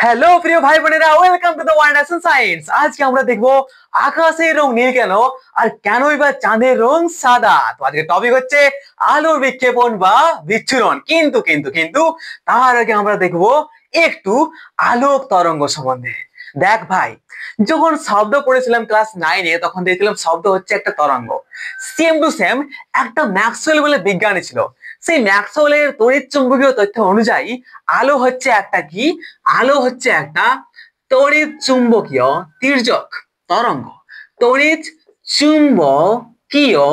Hello প্রিয় ভাই বোনেরা, ওয়েলকাম টু দ্য ওয়ান্ডারস সায়েন্স। আজকে আমরা দেখবো আকাশের রং নীল কেন আর কেনই বা চাঁদের রং সাদা। তো আজকে টপিক হচ্ছে আলোর বিক্ষেপণ বা বিচ্ছুরণ। কিন্তু কিন্তু কিন্তু তার আগে আমরা দেখবো একটু আলোক তরঙ্গ সম্বন্ধে। দেখ ভাই, যখন শব্দ পড়েছিলাম ক্লাস 9-এ তখন দেখছিলাম শব্দ হচ্ছে একটা তরঙ্গ। সেম টু সেম একটা ম্যাক্সওয়েল বলে বিজ্ঞানী ছিল। সেই ম্যাক্সওয়েলের তড়িৎ চুম্বকীয় তথ্য অনুযায়ী আলো হচ্ছে একটা কি, আলো হচ্ছে একটা তড়িৎ চুম্বকীয় তির্যক তরঙ্গ। তড়িৎ চুম্বকীয়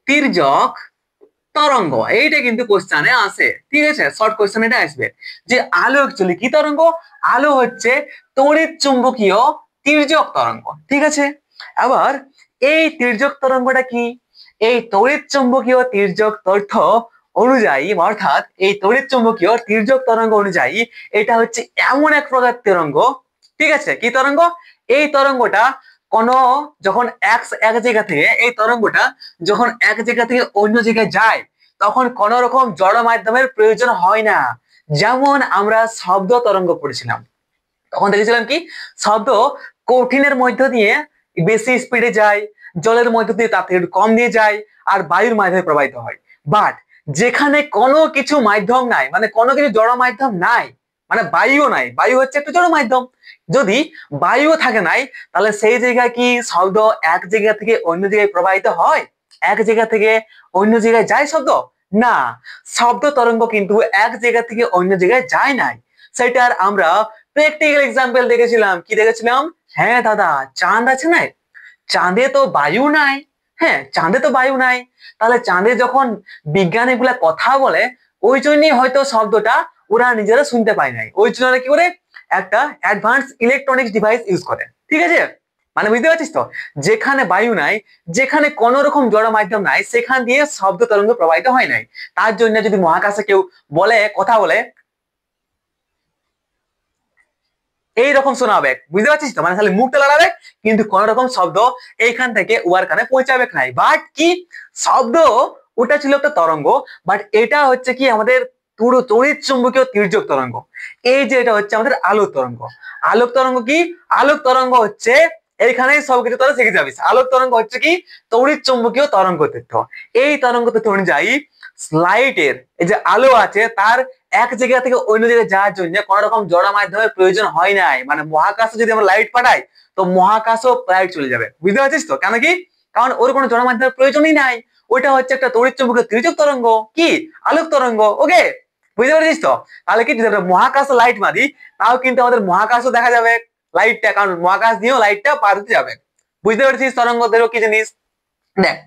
তির্যক তরঙ্গ, এইটা কিন্তু কোশ্চেনে আসে। ঠিক আছে, শর্ট কোশ্চেন এটা আসবে যে আলো অ্যাকচুয়ালি কি তরঙ্গ। আলো হচ্ছে তড়িৎ চুম্বকীয় তির্যক তরঙ্গ। ঠিক আছে, আবার এই তির্যক তরঙ্গটা কি, এই তড়িৎ চুম্বকীয় তির্যক তথ্য অনুযায়ী, অর্থাৎ এই তড়িৎ চুম্বকীয় তির্যক তরঙ্গ অনুযায়ী এটা হচ্ছে এমন এক প্রকার তরঙ্গ। ঠিক আছে, কি তরঙ্গ? এই তরঙ্গটা কোন যখন এক জায়গা থেকে, এই তরঙ্গটা যখন এক জায়গা থেকে অন্য জায়গায় যায় তখন কোন রকম জড় মাধ্যমের প্রয়োজন হয় না। যেমন আমরা শব্দ তরঙ্গ পড়েছিলাম, তখন দেখেছিলাম কি শব্দ কঠিনের মধ্য দিয়ে বেশি স্পিডে যায়, জলের মধ্য দিয়ে তার থেকে কম দিয়ে যায়, আর বায়ুর মাধ্যমে প্রবাহিত হয়। বাট যেখানে কোনো কিছু মাধ্যম নাই, মানে কোনো কিছু জড় মাধ্যম নাই, মানে বায়ুও নাই, বায়ু হচ্ছে একটা জড় মাধ্যম, যদি বায়ু থাকে নাই তাহলে সেই জায়গায় কি শব্দ এক জায়গা থেকে অন্য জায়গায় প্রবাহিত হয়? এক জায়গা থেকে অন্য জায়গায় যায় শব্দ? না, শব্দ তরঙ্গ কিন্তু এক জায়গা থেকে অন্য জায়গায় যায় নাই। সেটার আমরা প্র্যাকটিক্যাল এক্সাম্পল দেখেছিলাম। কি দেখেছিলাম? হ্যাঁ দাদা, চাঁদ আছে না, চাঁদে তো বায়ু নাই। হ্যাঁ, চাঁদে তো বায়ু নাই, তাহলে চাঁদে যখন বিজ্ঞানীগুলা কথা বলে ওই জন্যই হয়তো শব্দটা ওরা নিজেরা শুনতে পায় নাই, ওই জন্য কি করে একটা অ্যাডভান্স ইলেকট্রনিক্স ডিভাইস ইউজ করে। ঠিক আছে, মানে বুঝতে পারছিস তো, যেখানে বায়ু নাই, যেখানে কোন রকম জড় মাধ্যম নাই, সেখান দিয়ে শব্দ তরঙ্গ প্রবাহিত হয় নাই। তার জন্য যদি মহাকাশে কেউ বলে, কথা বলে, এইরকম শোনা হবে, বুঝতে পারছিস তো, মানে খালি মুখটা লড়াবে কিন্তু কোন রকম শব্দ এইখান থেকে উয়ার কানে পৌঁছাবে নাই। বাট কি শব্দ, ওটা ছিল একটা তরঙ্গ, বাট এটা হচ্ছে কি আমাদের পুরো তড়িৎ চুম্বকীয় তির্যক তরঙ্গ। এই যে এটা হচ্ছে আমাদের আলোক তরঙ্গ। আলোক তরঙ্গ কি? আলোক তরঙ্গ হচ্ছে, এইখানেই সবকিছু তোরা শিখে যাবিস। আলোক তরঙ্গ হচ্ছে কি? তড়িৎ চুম্বকীয় তরঙ্গ তথ্য। এই তরঙ্গ তথ্য অনুযায়ী লাইটের এই যে আলো আছে তার এক জায়গা থেকে অন্য জায়গায় যাওয়ার জন্য কোন রকম জড় মাধ্যমের প্রয়োজন হয় নাই। মানে মহাকাশে যদি আমরা লাইট পাঠাই তো মহাকাশও লাইট চলে যাবে, বুঝতে পারছিস তো? কেন কি? কারণ ওর কোনো জড় মাধ্যমের প্রয়োজনই নাই। ওইটা হচ্ছে একটা তড়িৎ চুম্বকীয় তির্যক তরঙ্গ, কি আলোক তরঙ্গ। ওকে, বুঝতে পারছিস তো? তাহলে কি যদি আমরা মহাকাশে লাইট মারি তাও কিন্তু আমাদের মহাকাশও দেখা যাবে লাইটটা, কারণ মহাকাশ দিয়েও লাইটটা পার হতে যাবে। বুঝতে পারছিস তরঙ্গদেরও কি জিনিস? দেখ,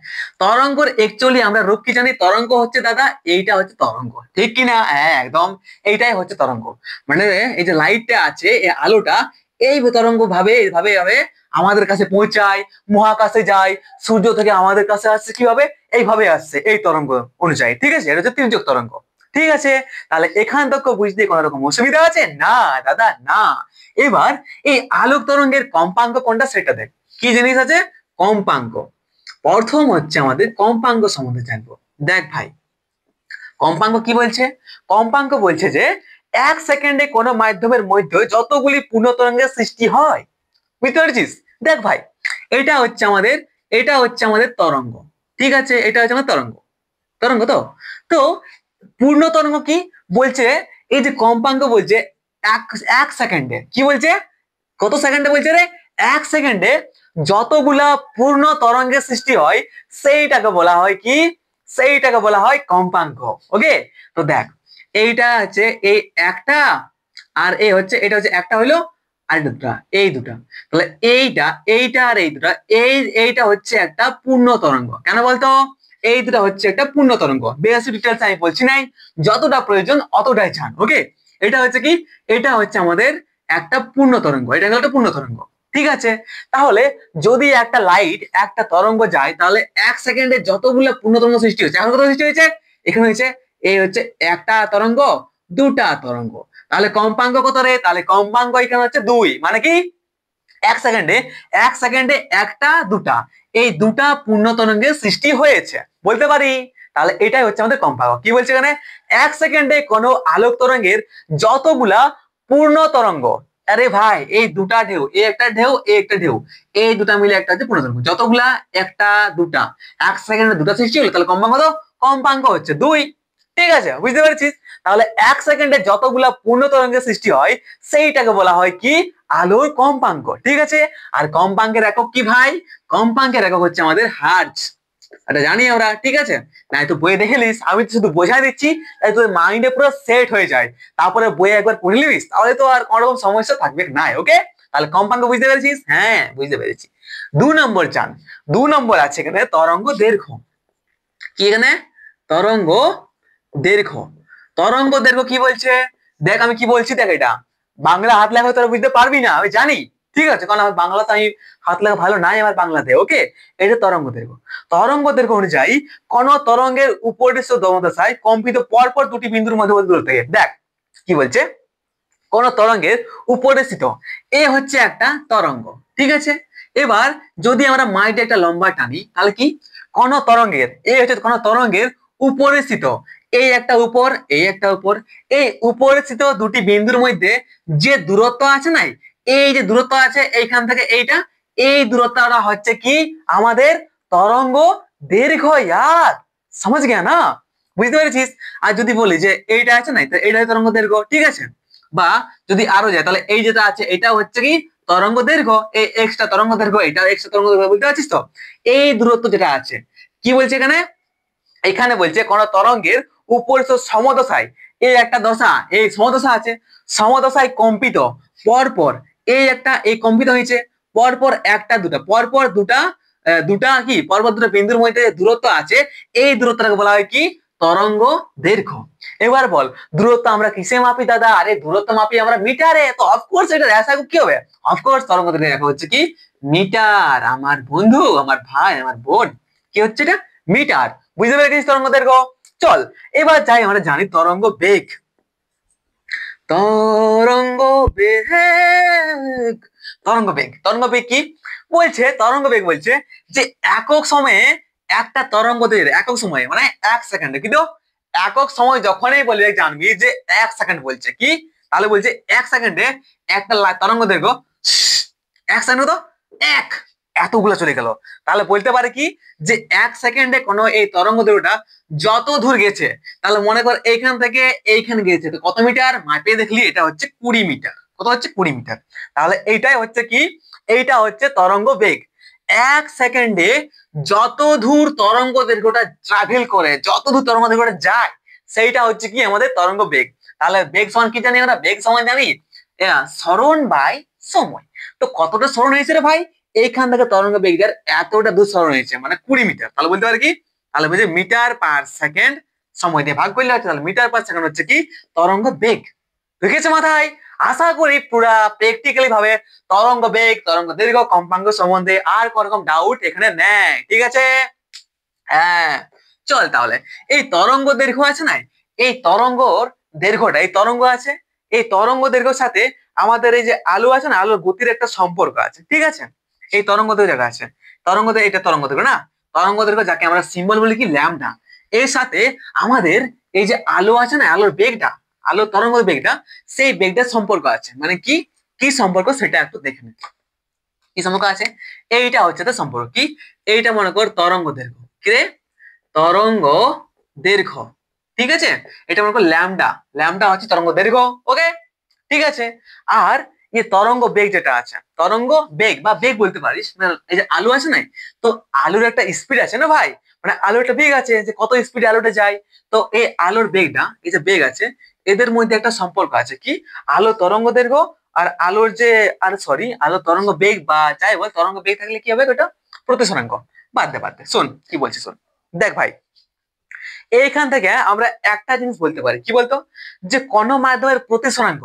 তরঙ্গর একচুয়ালি আমরা রূপ কি জানি? তরঙ্গ হচ্ছে দাদা, এইটা হচ্ছে তরঙ্গ, ঠিক কিনা? হ্যাঁ একদম, এইটাই হচ্ছে তরঙ্গ। মানে এই যে লাইটটা আছে, এই আলোটা এই তরঙ্গ ভাবে এইভাবে ভাবে আমাদের কাছে পৌঁছায়, মহাকাশে যায়, সূর্য থেকে আমাদের কাছে আসছে কিভাবে? এইভাবে আসছে এই তরঙ্গ অনুযায়ী। ঠিক আছে, এটা হচ্ছে তির্যক তরঙ্গ। ঠিক আছে, তাহলে এখান থেকে বুঝতে কোনো রকম অসুবিধা আছে না দাদা? না। এবার এই আলোক তরঙ্গের কম্পাঙ্ক কোনটা সেটা দেখ। কি জিনিস আছে? কম্পাঙ্ক। প্রথম হচ্ছে আমাদের কম্পাঙ্ক সম্বন্ধে জানবো। দেখ ভাই, কম্পাঙ্ক কি বলছে? কম্পাঙ্ক বলছে যে এক সেকেন্ডে কোনো মাধ্যমের মধ্যে যতগুলি পূর্ণ তরঙ্গের সৃষ্টি হয়। বুঝতে পারছিস? দেখ ভাই, এটা হচ্ছে আমাদের, এটা হচ্ছে আমাদের তরঙ্গ। ঠিক আছে, এটা হচ্ছে আমাদের তরঙ্গ। তরঙ্গ তো, তো পূর্ণ তরঙ্গ কি বলছে? এই যে কম্পাঙ্ক বলছে এক এক সেকেন্ডে, কি বলছে? কত সেকেন্ডে বলছে রে? এক সেকেন্ডে যতগুলা পূর্ণ তরঙ্গের সৃষ্টি হয় সেইটাকে বলা হয় কি? সেইটাকে বলা হয় কম্পাঙ্ক। ওকে, তো দেখ এইটা হচ্ছে এই একটা, আর এই হচ্ছে এটা হচ্ছে একটা হইলো, আর দুটা, এই দুটা, তাহলে এইটা এইটা আর এই দুটা, এইটা হচ্ছে একটা পূর্ণ তরঙ্গ। কেন বলতো? এই দুটা হচ্ছে একটা পূর্ণ তরঙ্গ। বেশি ডিটেলস আমি বলছি নাই, যতটা প্রয়োজন অতটাই জান। ওকে, এটা হচ্ছে কি? এটা হচ্ছে আমাদের একটা পূর্ণ তরঙ্গ, এটা হলো একটা পূর্ণ তরঙ্গ। ঠিক আছে, তাহলে যদি একটা লাইট একটা তরঙ্গ যায় তাহলে এক সেকেন্ডে যতগুলো পূর্ণ তরঙ্গ সৃষ্টি হচ্ছে, এখন কত সৃষ্টি হয়েছে? এখানে হয়েছে এই হচ্ছে একটা তরঙ্গ, দুটা তরঙ্গ। তাহলে কম্পাঙ্ক কত রে? তাহলে কম্পাঙ্ক এখানে হচ্ছে 2। মানে কি এক সেকেন্ডে, এক সেকেন্ডে একটা দুটা, এই দুটা পূর্ণ তরঙ্গের সৃষ্টি হয়েছে বলতে পারি। তাহলে এটাই হচ্ছে আমাদের কম্পাঙ্ক। কি বলছে এখানে? এক সেকেন্ডে কোনো আলোক তরঙ্গের যতগুলা পূর্ণ তরঙ্গ। আরে ভাই এই দুটা ঢেউ, এ একটা ঢেউ এ একটা ঢেউ, এই দুটা মিলে একটা হচ্ছে পূর্ণ তরঙ্গ। যতগুলা একটা দুটা 1 সেকেন্ডে দুটা সৃষ্টি হলো তাহলে কম্পাঙ্ক কত? কম্পাঙ্ক হচ্ছে 2। ঠিক আছে, বুঝতে পেরেছিস? তাহলে 1 সেকেন্ডে যতগুলা পূর্ণ তরঙ্গের সৃষ্টি হয় সেইটাকে বলা হয় কি? আলোর কম্পাঙ্ক। ঠিক আছে, আর কম্পাঙ্কের একক কি ভাই? কম্পাঙ্কের একক হচ্ছে আমাদের হার্টজ। এটা জানি আমরা, ঠিক আছে? না তুই বইয়ে দেখে নিস, আমি তো শুধু বোঝাই দিচ্ছি, তাই তোর মাইন্ডে পুরো সেট হয়ে যায়। তারপরে বইয়ে একবার পড়ে নিস, তাহলে তো আর কোনো রকম সমস্যা থাকবে না। ওকে, তাহলে কম্পাঙ্ক বুঝতে পেরেছিস? হ্যাঁ বুঝতে পেরেছি। 2 নম্বর চান, 2 নম্বর আছে এখানে তরঙ্গ দৈর্ঘ্য। কি এখানে? তরঙ্গ দৈর্ঘ্য। তরঙ্গ দৈর্ঘ্য কি বলছে? দেখ আমি কি বলছি, দেখ এটা বাংলা হাত লেখা তোরা বুঝতে পারবি না, আমি জানি। ঠিক আছে, কারণ আমার বাংলাতে আমি হাত লেখা ভালো নাই আমার বাংলাতে। ওকে, এটা তরঙ্গ দৈর্ঘ্য। তরঙ্গ দৈর্ঘ্য অনুযায়ী কোন তরঙ্গের উপরিস্থ দমদশায় কম্পিত পরপর দুটি বিন্দুর মধ্যবর্তী দূরত্ব। দেখ কি বলছে, কোন তরঙ্গের উপরিস্থিত এ হচ্ছে একটা তরঙ্গ। ঠিক আছে, এবার যদি আমরা মাইন্ডে একটা লম্বা টানি তাহলে কি, কোন তরঙ্গের এ হচ্ছে কোন তরঙ্গের উপরিস্থিত, এই একটা উপর এই একটা উপর, এই উপরিস্থিত দুটি বিন্দুর মধ্যে যে দূরত্ব আছে নাই, এই যে দূরত্ব আছে এইখান থেকে এইটা, এই দূরত্বটা হচ্ছে কি আমাদের তরঙ্গ দৈর্ঘ্য। ইয়ার समझ गया না? বুঝতে পেরেছিস? আর যদি বলি যে এইটা আছে না, এইটা তরঙ্গ দৈর্ঘ্য। ঠিক আছে, বা যদি আরো যায় তাহলে এই যেটা আছে এটা হচ্ছে কি তরঙ্গ দৈর্ঘ্য, এই এক্সট্রা তরঙ্গ দৈর্ঘ্য, এটা এক্সট্রা তরঙ্গ দৈর্ঘ্য। বুঝতে পারছিস তো? এই দূরত্ব যেটা আছে কি বলছে এখানে, এখানে বলছে কোন তরঙ্গের উপরিস্থ সমদশায় এই একটা দশা, এই সমদশা আছে, সমদশায় কম্পিত পরপর এই একটা এই কম্পিত হয়েছে পরপর একটা দুটা পরপর দুটা দুটা কি পরপর দুটা বিন্দুর মধ্যে দূরত্ব আছে, এই দূরত্বটাকে বলা হয় কি তরঙ্গ দৈর্ঘ্য। এবার বল দূরত্ব আমরা কিসে মাপি দাদা? আরে দূরত্ব মাপি আমরা মিটারে, তো অফকোর্স এটা রেসাগু কি হবে? অফকোর্স তরঙ্গ দৈর্ঘ্য দেখা হচ্ছে কি মিটার। আমার বন্ধু, আমার ভাই, আমার বোন, কি হচ্ছে এটা? মিটার। বুঝতে পেরেছিস তরঙ্গ দৈর্ঘ্য? চল এবার যাই, আমরা জানি তরঙ্গ বেগ। তরঙ্গ বেগ, তরঙ্গ বেগ, তরঙ্গ বেগ কি বলছে? তরঙ্গ বেগ বলছে যে একক সময়ে একটা তরঙ্গ দৈর্ঘ্য, একক সময়ে মানে 1 সেকেন্ডে, কিন্তু একক সময় যখনই বলবে জানবি যে 1 সেকেন্ড বলছে কি, তাহলে বলছে 1 সেকেন্ডে একটা তরঙ্গ দৈর্ঘ্য 1 সেকেন্ড তো এক এতগুলো চলে গেল। তাহলে বলতে পারে কি যে 1 সেকেন্ডে কোনো এই তরঙ্গ দৈর্ঘ্যটা যত দূর গেছে, তাহলে মনে কর এইখান থেকে এইখানে গেছে, তো কত মিটার মাপে দেখলি? এটা হচ্ছে 20 মিটার। কত হচ্ছে? 20 মিটার। তাহলে এইটাই হচ্ছে কি, এইটা হচ্ছে তরঙ্গ বেগ। 1 সেকেন্ডে যত দূর তরঙ্গ দৈর্ঘ্যটা ট্রাভেল করে, যত দূর তরঙ্গ দৈর্ঘ্যটা যায়, সেইটা হচ্ছে কি আমাদের তরঙ্গ বেগ। তাহলে বেগ সমান কি জানি আমরা? বেগ সমান জানি সরণ বাই সময়। তো কতটা সরণ হয়েছে রে ভাই? এইখান থেকে তরঙ্গ বেগের এতটা দূর সরণ হয়েছে মানে 20 মিটার। তাহলে বলতে পারি কি, তাহলে বলছে মিটার পার সেকেন্ড, সময় দিয়ে ভাগ করলে হচ্ছে, তাহলে মিটার পার সেকেন্ড হচ্ছে কি তরঙ্গ বেগ। ঢুকেছে মাথায়? আশা করি পুরা প্র্যাকটিক্যালি ভাবে তরঙ্গ বেগ, তরঙ্গ দৈর্ঘ্য, কম্পাঙ্ক সম্বন্ধে আর কোন রকম ডাউট এখানে নেই। ঠিক আছে? হ্যাঁ, চল তাহলে এই তরঙ্গ দৈর্ঘ্য আছে না, এই তরঙ্গর দৈর্ঘ্যটা, এই তরঙ্গ আছে, এই তরঙ্গ দৈর্ঘ্যের সাথে আমাদের এই যে আলো আছে না, আলোর গতির একটা সম্পর্ক আছে। ঠিক আছে, এই তরঙ্গ দৈর্ঘ্য আছে, তরঙ্গ দৈর্ঘ্য, এটা তরঙ্গ দৈর্ঘ্য না, তরঙ্গ দৈর্ঘ্য যাকে আমরা সিম্বল বলি কি ল্যামডা, এর সাথে আমাদের এই যে আলো আছে না, আলোর বেগটা, আলোর তরঙ্গ বেগটা, সেই বেগটার সম্পর্ক আছে। মানে কি কি সম্পর্ক সেটা একটু দেখে নিন। কি সম্পর্ক আছে? এইটা হচ্ছে তো সম্পর্ক কি, এইটা মনে কর তরঙ্গ দৈর্ঘ্য, কি রে? তরঙ্গ দৈর্ঘ্য। ঠিক আছে, এটা মনে কর ল্যামডা, ল্যামডা হচ্ছে তরঙ্গ দৈর্ঘ্য। ওকে, ঠিক আছে। আর এই তরঙ্গ বেগ যেটা আছে, তরঙ্গ বেগ বা বেগ বলতে পারিস, এই যে আলো আছে না, তো আলোর একটা স্পিড আছে না ভাই, মানে আলোর একটা বেগ আছে যে কত স্পিডে আলোটা যায়। তো এই আলোর বেগটা, এই যে বেগ আছে, এদের মধ্যে একটা সম্পর্ক আছে কি আলো তরঙ্গ দৈর্ঘ্য আর আলোর যে, আর সরি আলো তরঙ্গ বেগ বা যাই বল, তরঙ্গ বেগ থাকলে কি হবে ওটা প্রতিসরাঙ্ক। বাদ দে শোন কি বলছি, শোন দেখ ভাই, এইখান থেকে আমরা একটা জিনিস বলতে পারি, কি বলতো, যে কোন মাধ্যমের প্রতিসরাঙ্ক,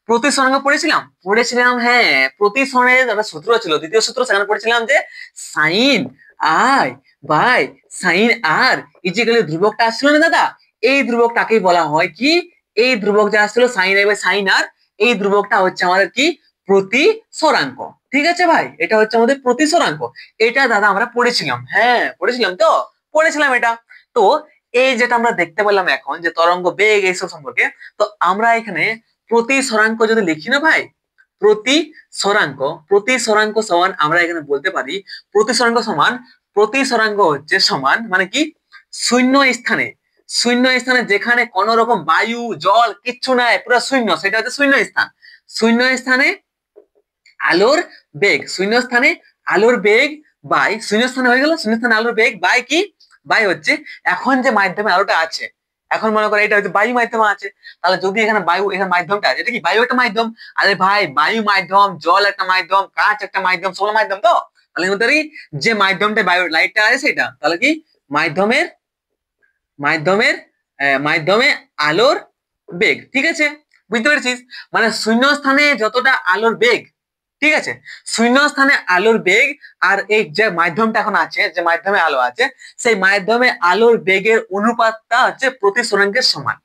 প্রতিসরাঙ্ক পড়েছিলাম হ্যাঁ, প্রতিসরণের একটা সূত্র ছিল, দ্বিতীয় সূত্র, সেখানে পড়েছিলাম যে sine i by sine r ইজিক্যাল ধ্রুবকটা আসছিল না দাদা, এই ধ্রুবকটাকেই বলা হয় কি, এই ধ্রুবক যা আসছিল সাইন আই বাই সাইন আর, এই ধ্রুবকটা হচ্ছে আমাদের কি প্রতিসরাঙ্ক। ঠিক আছে ভাই, এটা হচ্ছে আমাদের প্রতিসরাঙ্ক। এটা দাদা আমরা পড়েছিলাম, হ্যাঁ পড়েছিলাম তো, পড়েছিলাম এটা। তো এই যেটা আমরা দেখতে পেলাম এখন যে তরঙ্গ বেগ এইসব সম্পর্কে, তো আমরা এখানে প্রতিসরাঙ্ক যদি লিখি না ভাই, প্রতিসরাঙ্ক সমান আমরা এখানে বলতে পারি প্রতিসরাঙ্ক হচ্ছে সমান মানে কি শূন্য স্থানে যেখানে কোন রকম বায়ু জল কিচ্ছু নাই, পুরো শূন্য, সেটা হচ্ছে শূন্য স্থান। শূন্য স্থানে আলোর বেগ বাই শূন্য স্থানে হয়ে গেল, শূন্য স্থানে আলোর বেগ বাই কি, বাই হচ্ছে এখন যে মাধ্যমে আলোটা আছে, এখন মনে করো এটা হচ্ছে বায়ু মাধ্যম আছে, তাহলে যদি এখানে বায়ু, এখানে মাধ্যমটা আছে, এটা কি বায়ু একটা মাধ্যম, আরে ভাই বায়ু মাধ্যম, জল একটা মাধ্যম, কাঁচ একটা মাধ্যম, সব মাধ্যম। তো তাহলে যে মাধ্যমটা বায়ু লাইটটা আছে সেটা, তাহলে কি মাধ্যমের মাধ্যমের মাধ্যমে আলোর বেগ, ঠিক আছে, বুঝতে পেরেছিস? মানে শূন্য স্থানে যতটা আলোর বেগ, ঠিক আছে, শূন্য স্থানে আলোর বেগ আর এই যে মাধ্যমটা এখন আছে, যে মাধ্যমে আলো আছে, সেই মাধ্যমে আলোর বেগের অনুপাতটা হচ্ছে প্রতিসরাঙ্কের সমান।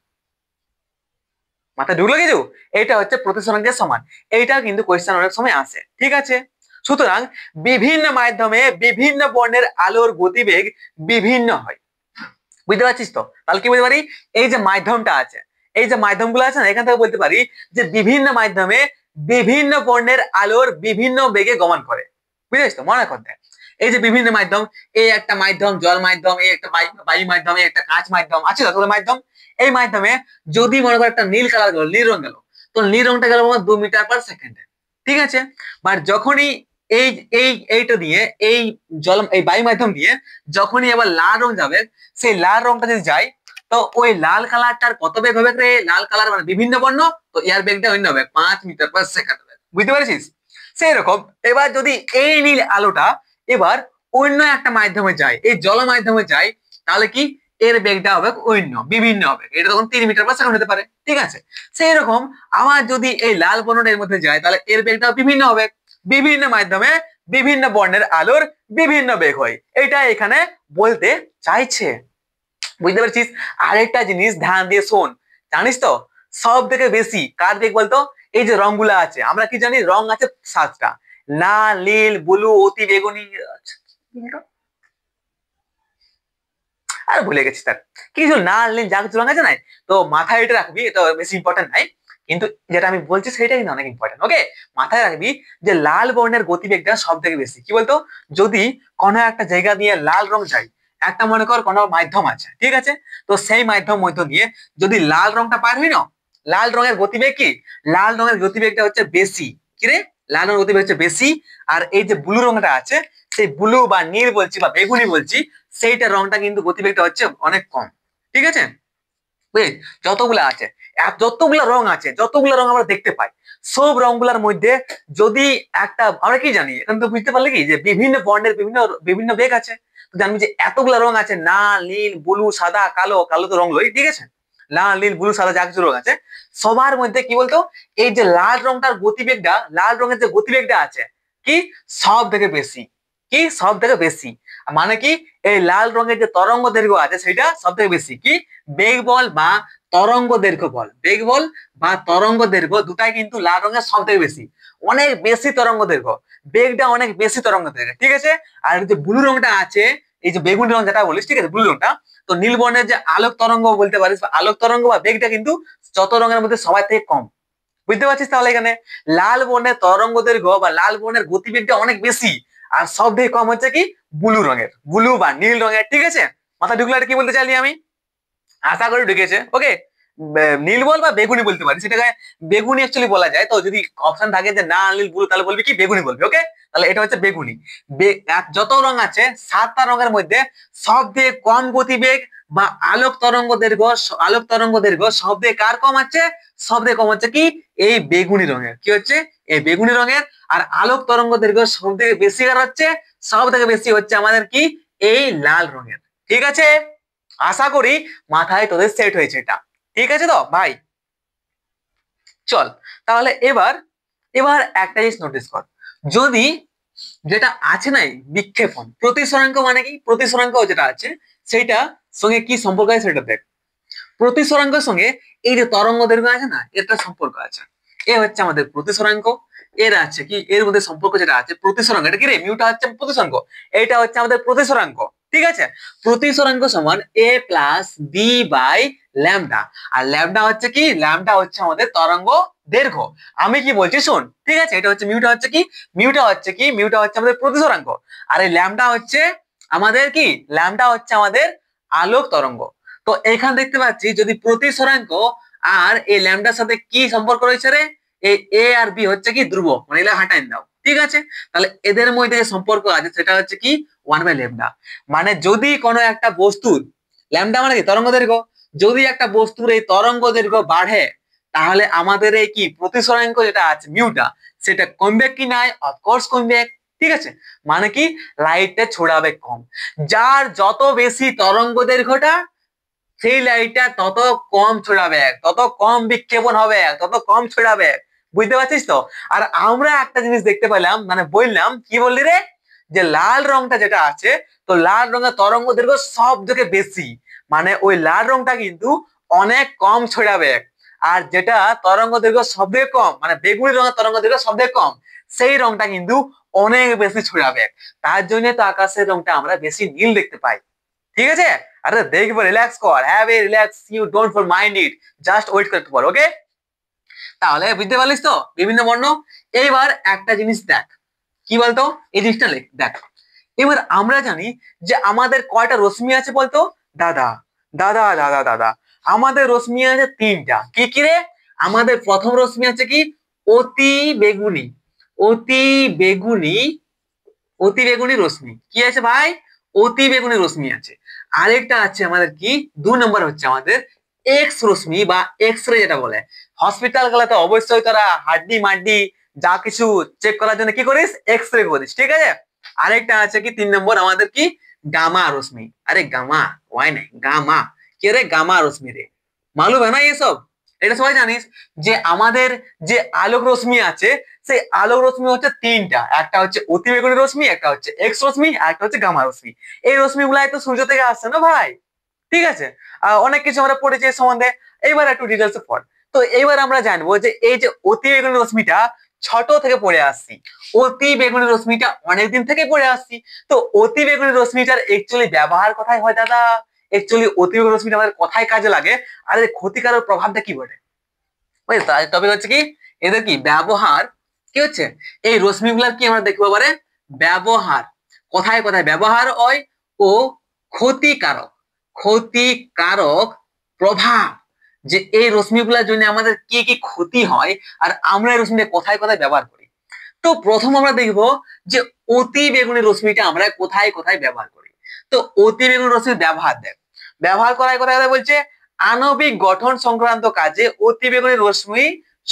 মাথায় ঢুকলো কিছু? এটা হচ্ছে প্রতিসরাঙ্কের সমান। এইটা কিন্তু কোয়েশ্চেন অনেক সময় আসে, ঠিক আছে। সুতরাং বিভিন্ন মাধ্যমে বিভিন্ন বর্ণের আলোর গতিবেগ বিভিন্ন হয়, বুঝতে পারছিস তো? তাহলে কি বলতে পারি, এই যে মাধ্যমটা আছে, এই যে মাধ্যমগুলো আছে না, এখান থেকে বলতে পারি যে বিভিন্ন মাধ্যমে বিভিন্ন বর্ণের আলোর বিভিন্ন বেগে গমন করে, বুঝেছিস তো? মনে করতে এই যে বিভিন্ন মাধ্যম, এই একটা মাধ্যম জল মাধ্যম, এই একটা বায়ু মাধ্যম, এই একটা কাঁচ মাধ্যম আছে, যতগুলো মাধ্যম, এই মাধ্যমে যদি মনে করো একটা নীল কালার গেল, নীল রং গেল, তো নীল রংটা গেল 2 মিটার/সেকেন্ডে, ঠিক আছে। বাট যখনই এই এই এইটা দিয়ে এই বায়ু মাধ্যম দিয়ে যখনই আবার লাল রং যাবে, সেই লাল রংটা যদি যায়, তো ওই লাল কালারটার কত বেগ হবে রে? লাল কালার মানে বিভিন্ন বর্ণ, তো এর বেগটা অন্য হবে 5 মিটার/সেকেন্ড, বুঝতে পেরেছিস? সেই রকম এবার যদি এই নীল আলোটা এবার অন্য একটা মাধ্যমে যায়, এই জল মাধ্যমে যায়, তাহলে কি এর বেগটা হবে বিভিন্ন হবে, এটা তখন 3 মিটার/সেকেন্ড হতে পারে, ঠিক আছে। সেই রকম আবার যদি এই লাল বর্ণটা এর মধ্যে যায়, তাহলে এর বেগটা বিভিন্ন হবে, বিভিন্ন মাধ্যমে বিভিন্ন বর্ণের আলোর বিভিন্ন বেগ হয়, এটা এখানে বলতে চাইছে, বুঝতে পারছিস? আরেকটা জিনিস ধ্যান দিয়ে শোন, জানিস তো সব থেকে বেশি কার বেগ বলতো? এই যে রংগুলো আছে, আমরা কি জানি রং আছে 7টা, লাল, নীল, ব্লু, অতি বেগুনি, আর ভুলে গেছি তার কিছু, লাল নীল যা কিছু রং আছে না, তো মাথায় এটা রাখবি, এটা বেশি ইম্পর্টেন্ট নাই, কিন্তু যেটা আমি বলছি সেটা কিন্তু অনেক ইম্পর্টেন্ট, ওকে? মাথায় রাখবি যে লাল বর্ণের গতিবেগটা সব থেকে বেশি, কি বলতো? যদি কোনো একটা জায়গা দিয়ে লাল রং যায়, একটা মনে কর কোনো মাধ্যম আছে, ঠিক আছে, তো সেই মাধ্যম মধ্য দিয়ে যদি লাল রংটা পার হই না, লাল রঙের গতিবেগ কি, লাল রঙের গতিবেগটা হচ্ছে বেশি, কি রে? লাল রঙের গতিবেগ হচ্ছে বেশি, আর এই যে ব্লু রংটা আছে, সেই ব্লু বা নীল বলছি বা বেগুনি বলছি, সেইটা রংটা কিন্তু গতিবেগটা হচ্ছে অনেক কম, ঠিক আছে। বুঝলি? যতগুলা আছে, যতগুলা রং আছে, যতগুলা রং আমরা দেখতে পাই, সব রংগুলার মধ্যে যদি একটা, আমরা কি জানি এখন তো বুঝতে পারলে কি, যে বিভিন্ন বর্ণের বিভিন্ন বিভিন্ন বেগ আছে, তো জানবি যে এতগুলা রং আছে, লাল, নীল, ব্লু, সাদা, কালো, কালো তো রং লই, ঠিক আছে, লাল, নীল, ব্লু, সাদা যা কিছু রং আছে, সবার মধ্যে কি বলতো, এই যে লাল রংটার গতিবেগটা, লাল রঙের যে গতিবেগটা আছে, কি সব থেকে বেশি, কি সব থেকে বেশি, মানে কি এই লাল রঙের যে তরঙ্গ দৈর্ঘ্য আছে সেটা সব থেকে বেশি, কি বেগ বল বা তরঙ্গ দৈর্ঘ্য বল, বেগ বল বা তরঙ্গ দৈর্ঘ্য দুটাই কিন্তু লাল রঙের সব থেকে বেশি, অনেক বেশি তরঙ্গ দৈর্ঘ্য, বেগটা অনেক বেশি তরঙ্গ দৈর্ঘ্য, ঠিক আছে। আর যে ব্লু রংটা আছে, এই যে বেগুনি রং যেটা বলিস, ঠিক আছে, ব্লু রংটা, তো নীল বর্ণের যে আলোক তরঙ্গ বলতে পারিস, বা আলোক তরঙ্গ বা বেগটা কিন্তু যত রঙের মধ্যে সবার থেকে কম, বুঝতে পারছিস? তাহলে এখানে লাল বর্ণের তরঙ্গ দৈর্ঘ্য বা লাল বর্ণের গতিবেগটা অনেক বেশি, আর সব থেকে কম হচ্ছে কি ব্লু রঙের, ব্লু বা নীল রঙের, ঠিক আছে। মাথা ঢুকলো? কি বলতে চাইলি আমি? আশা করি ঢুকেছে, ওকে। নীল বল বা বেগুনি বলতে পারি, সেটাকে বেগুনি অ্যাকচুয়ালি বলা যায়, তো যদি অপশন থাকে যে না নীল ব্লু, তাহলে বলবি কি বেগুনি বলবি, ওকে। তাহলে এটা হচ্ছে বেগুনি। যত রং আছে 7টা রঙের মধ্যে সব থেকে কম গতিবেগ বা আলোক তরঙ্গ দৈর্ঘ্য সব থেকে কার কম আছে? সব থেকে কম হচ্ছে কি এই বেগুনি রঙের, কি হচ্ছে এই বেগুনি রঙের। আর আলোক তরঙ্গ দৈর্ঘ্য সব থেকে বেশি কার হচ্ছে? সব থেকে বেশি হচ্ছে আমাদের কি এই লাল রঙের, ঠিক আছে। আশা করি মাথায় তোদের সেট হয়েছে এটা, ঠিক আছে তো ভাই? চল তাহলে এবার এবার একটা জিনিস নোটিস কর, যদি যেটা আছে নাই বিক্ষেপণ, প্রতিসরাঙ্ক মানে কি, প্রতিসরাঙ্ক যেটা আছে সেটা সঙ্গে কি সম্পর্ক আছে সেটা দেখ। প্রতিসরাঙ্কের সঙ্গে এই যে তরঙ্গ দৈর্ঘ্য আছে না, এটা সম্পর্ক আছে, এ হচ্ছে আমাদের প্রতিসরাঙ্ক, এর আছে কি এর মধ্যে সম্পর্ক যেটা আছে প্রতিসরাঙ্ক, এটা কি রে, মিউটা হচ্ছে প্রতিসরাঙ্ক, এটা হচ্ছে আমাদের প্রতিসরাঙ্ক, ঠিক আছে, প্রতিসরাঙ্ক সমান a plus b by lambda. আর ল্যামডা হচ্ছে কি, ল্যামডা হচ্ছে আমাদের তরঙ্গ দৈর্ঘ্য। আমি কি বলছি শোন, ঠিক আছে, এটা হচ্ছে মিউটা হচ্ছে কি, মিউটা হচ্ছে কি, মিউটা হচ্ছে আমাদের প্রতিসরাঙ্ক, আর এই ল্যামডা হচ্ছে আমাদের কি, ল্যামডা হচ্ছে আমাদের আলোক তরঙ্গ। তো এখানে দেখতে পাচ্ছি যদি প্রতিসরাঙ্ক আর এই ল্যামডার সাথে কি সম্পর্ক রয়েছে রে, এই এ আর বি হচ্ছে কি ধ্রুবক, মানে এগুলা হাঁটাইন দাও, ঠিক আছে। তাহলে এদের মধ্যে যে সম্পর্ক আছে সেটা হচ্ছে কি 1/ল্যামডা। মানে যদি কোনো একটা বস্তুর, ল্যামডা মানে কি তরঙ্গ দৈর্ঘ্য, যদি একটা বস্তুর এই তরঙ্গ দৈর্ঘ্য বাড়ে তাহলে আমাদের এই কি প্রতিসরাঙ্ক যেটা আছে মিউটা, সেটা কমবে কি নাই, অফকোর্স কমবে, ঠিক আছে। মানে কি লাইটটা ছড়াবে কম, যার যত বেশি তরঙ্গ দৈর্ঘ্যটা সেই লাইটটা তত কম ছড়াবে, তত কম বিক্ষেপণ হবে, তত কম ছড়াবে, বুঝতে পারছিস তো। আর আমরা একটা জিনিস দেখতে পেলাম, মানে বললাম কি বললি রে, যে লাল রংটা যেটা আছে, তো লাল রঙের তরঙ্গ দৈর্ঘ্য সব থেকে বেশি, মানে ওই লাল রংটা কিন্তু অনেক কম ছড়াবে। আর যেটা তরঙ্গ দৈর্ঘ্য সব থেকে কম, মানে বেগুনি রঙের তরঙ্গ দৈর্ঘ্য সব থেকে কম, সেই রংটা কিন্তু অনেক বেশি ছড়াবে। তার জন্য তো আকাশের রংটা আমরা বেশি নীল দেখতে পাই, ঠিক আছে। আরে দেখবো, রিল্যাক্স কর, have a relax, you don't for mind it, just wait করতে পারো, ওকে। তাহলে বুঝতে পারলিস তো বিভিন্ন বর্ণ। এইবার একটা জিনিস দেখ, কি বলতো, এই জিনিসটা দেখ। এবার আমরা জানি যে আমাদের কয়টা রশ্মি আছে বলতো, দাদা দাদা দাদা দাদা, আমাদের রশ্মি আছে তিনটা। কি কি রে, আমাদের প্রথম রশ্মি আছে কি অতি বেগুনি, অতি বেগুনি, অতি বেগুনি রশ্মি কি আছে ভাই, অতি বেগুনি রশ্মি আছে। আরেকটা আছে আমাদের কি 2 নম্বর হচ্ছে আমাদের এক্স রশ্মি বা এক্স রে যেটা বলে। হসপিটাল গেলে তো অবশ্যই তোরা হাড্ডি মাড্ডি যা কিছু চেক করার জন্য কি করিস, এক্স রে করিস, ঠিক আছে। আরেকটা আছে কি 3 নম্বর আমাদের কি গামা রশ্মি। আরে গামা ওয়াই নাই, গামা কে রে, গামা রশ্মি রে, মালুম হয় না এসব। এটা সবাই জানিস যে আমাদের যে আলোক রশ্মি আছে, সেই আলোক রশ্মি হচ্ছে তিনটা, একটা হচ্ছে অতিবেগুনি রশ্মি, একটা হচ্ছে এক্স রশ্মি, আর একটা হচ্ছে গামা রশ্মি। এই রশ্মি গুলাই তো সূর্য থেকে আসছে না ভাই, ঠিক আছে। অনেক কিছু আমরা পড়েছি এর সম্বন্ধে, এইবার একটু ডিটেলসে পড়। তো এইবার আমরা জানবো যে এই যে অতি বেগুনি রশ্মিটা ছোট থেকে পড়ে আসছি, অতি বেগুনি রশ্মিটা অনেকদিন থেকে পড়ে আসছি। তো অতি বেগুনি রশ্মিটার একচুয়ালি ব্যবহার কোথায় হয় দাদা, একচুয়ালি অতি বেগুনি রশ্মিটা আমাদের কোথায় কাজে লাগে, আর এর ক্ষতিকারক প্রভাবটা কি বটে। ওই টপিক হচ্ছে কি এদের কি ব্যবহার, কি হচ্ছে এই রশ্মিগুলার কি আমরা দেখবো পারে ব্যবহার, কোথায় কোথায় ব্যবহার হয়, ও ক্ষতিকারক, ক্ষতিকারক প্রভাব, যে এই রশ্মিগুলোর জন্য আমাদের কি কি ক্ষতি হয়, আর আমরা এই রশ্মিটা কোথায় কোথায় ব্যবহার করি। তো প্রথম আমরা দেখবো যে অতি বেগুনি রশ্মিটা আমরা কোথায় কোথায় ব্যবহার করি। তো অতি বেগুনি রশ্মির ব্যবহার দেখ, ব্যবহার করায় কোথায় কোথায় বলছে, আণবিক গঠন সংক্রান্ত কাজে অতি বেগুনি রশ্মি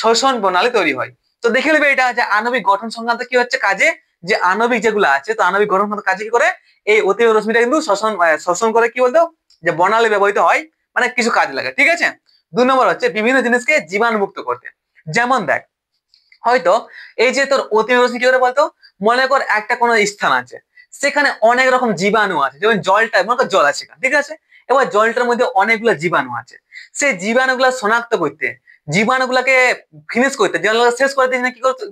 শোষণ প্রণালী তৈরি হয়। তো দেখে নেবে এটা যে আণবিক গঠন সংক্রান্ত কি হচ্ছে কাজে, যে আণবিক যেগুলো আছে, তো আণবিক গঠন সংক্রান্ত কাজে কি করে এই অতি বেগুনি রশ্মিটা কিন্তু শোষণ করে কি বলতো, যে বর্ণালী ব্যবহৃত হয়, মানে কিছু কাজ লাগে, ঠিক আছে। 2 নম্বর হচ্ছে বিভিন্ন জিনিসকে জীবাণুমুক্ত করতে। যেমন দেখ, হয়তো এই যে তোর অতি বেগুনি রশ্মি কি করে বলতো, মনে কর একটা কোনো স্থান আছে, সেখানে অনেক রকম জীবাণু আছে, যেমন জলটা, মনে কর জল আছে, ঠিক আছে। এবার জলটার মধ্যে অনেকগুলো জীবাণু আছে, সেই জীবাণুগুলো শনাক্ত করতে, জীবাণুগুলোকে ফিনিশ করতে, জীবাণুগুলো শেষ করতে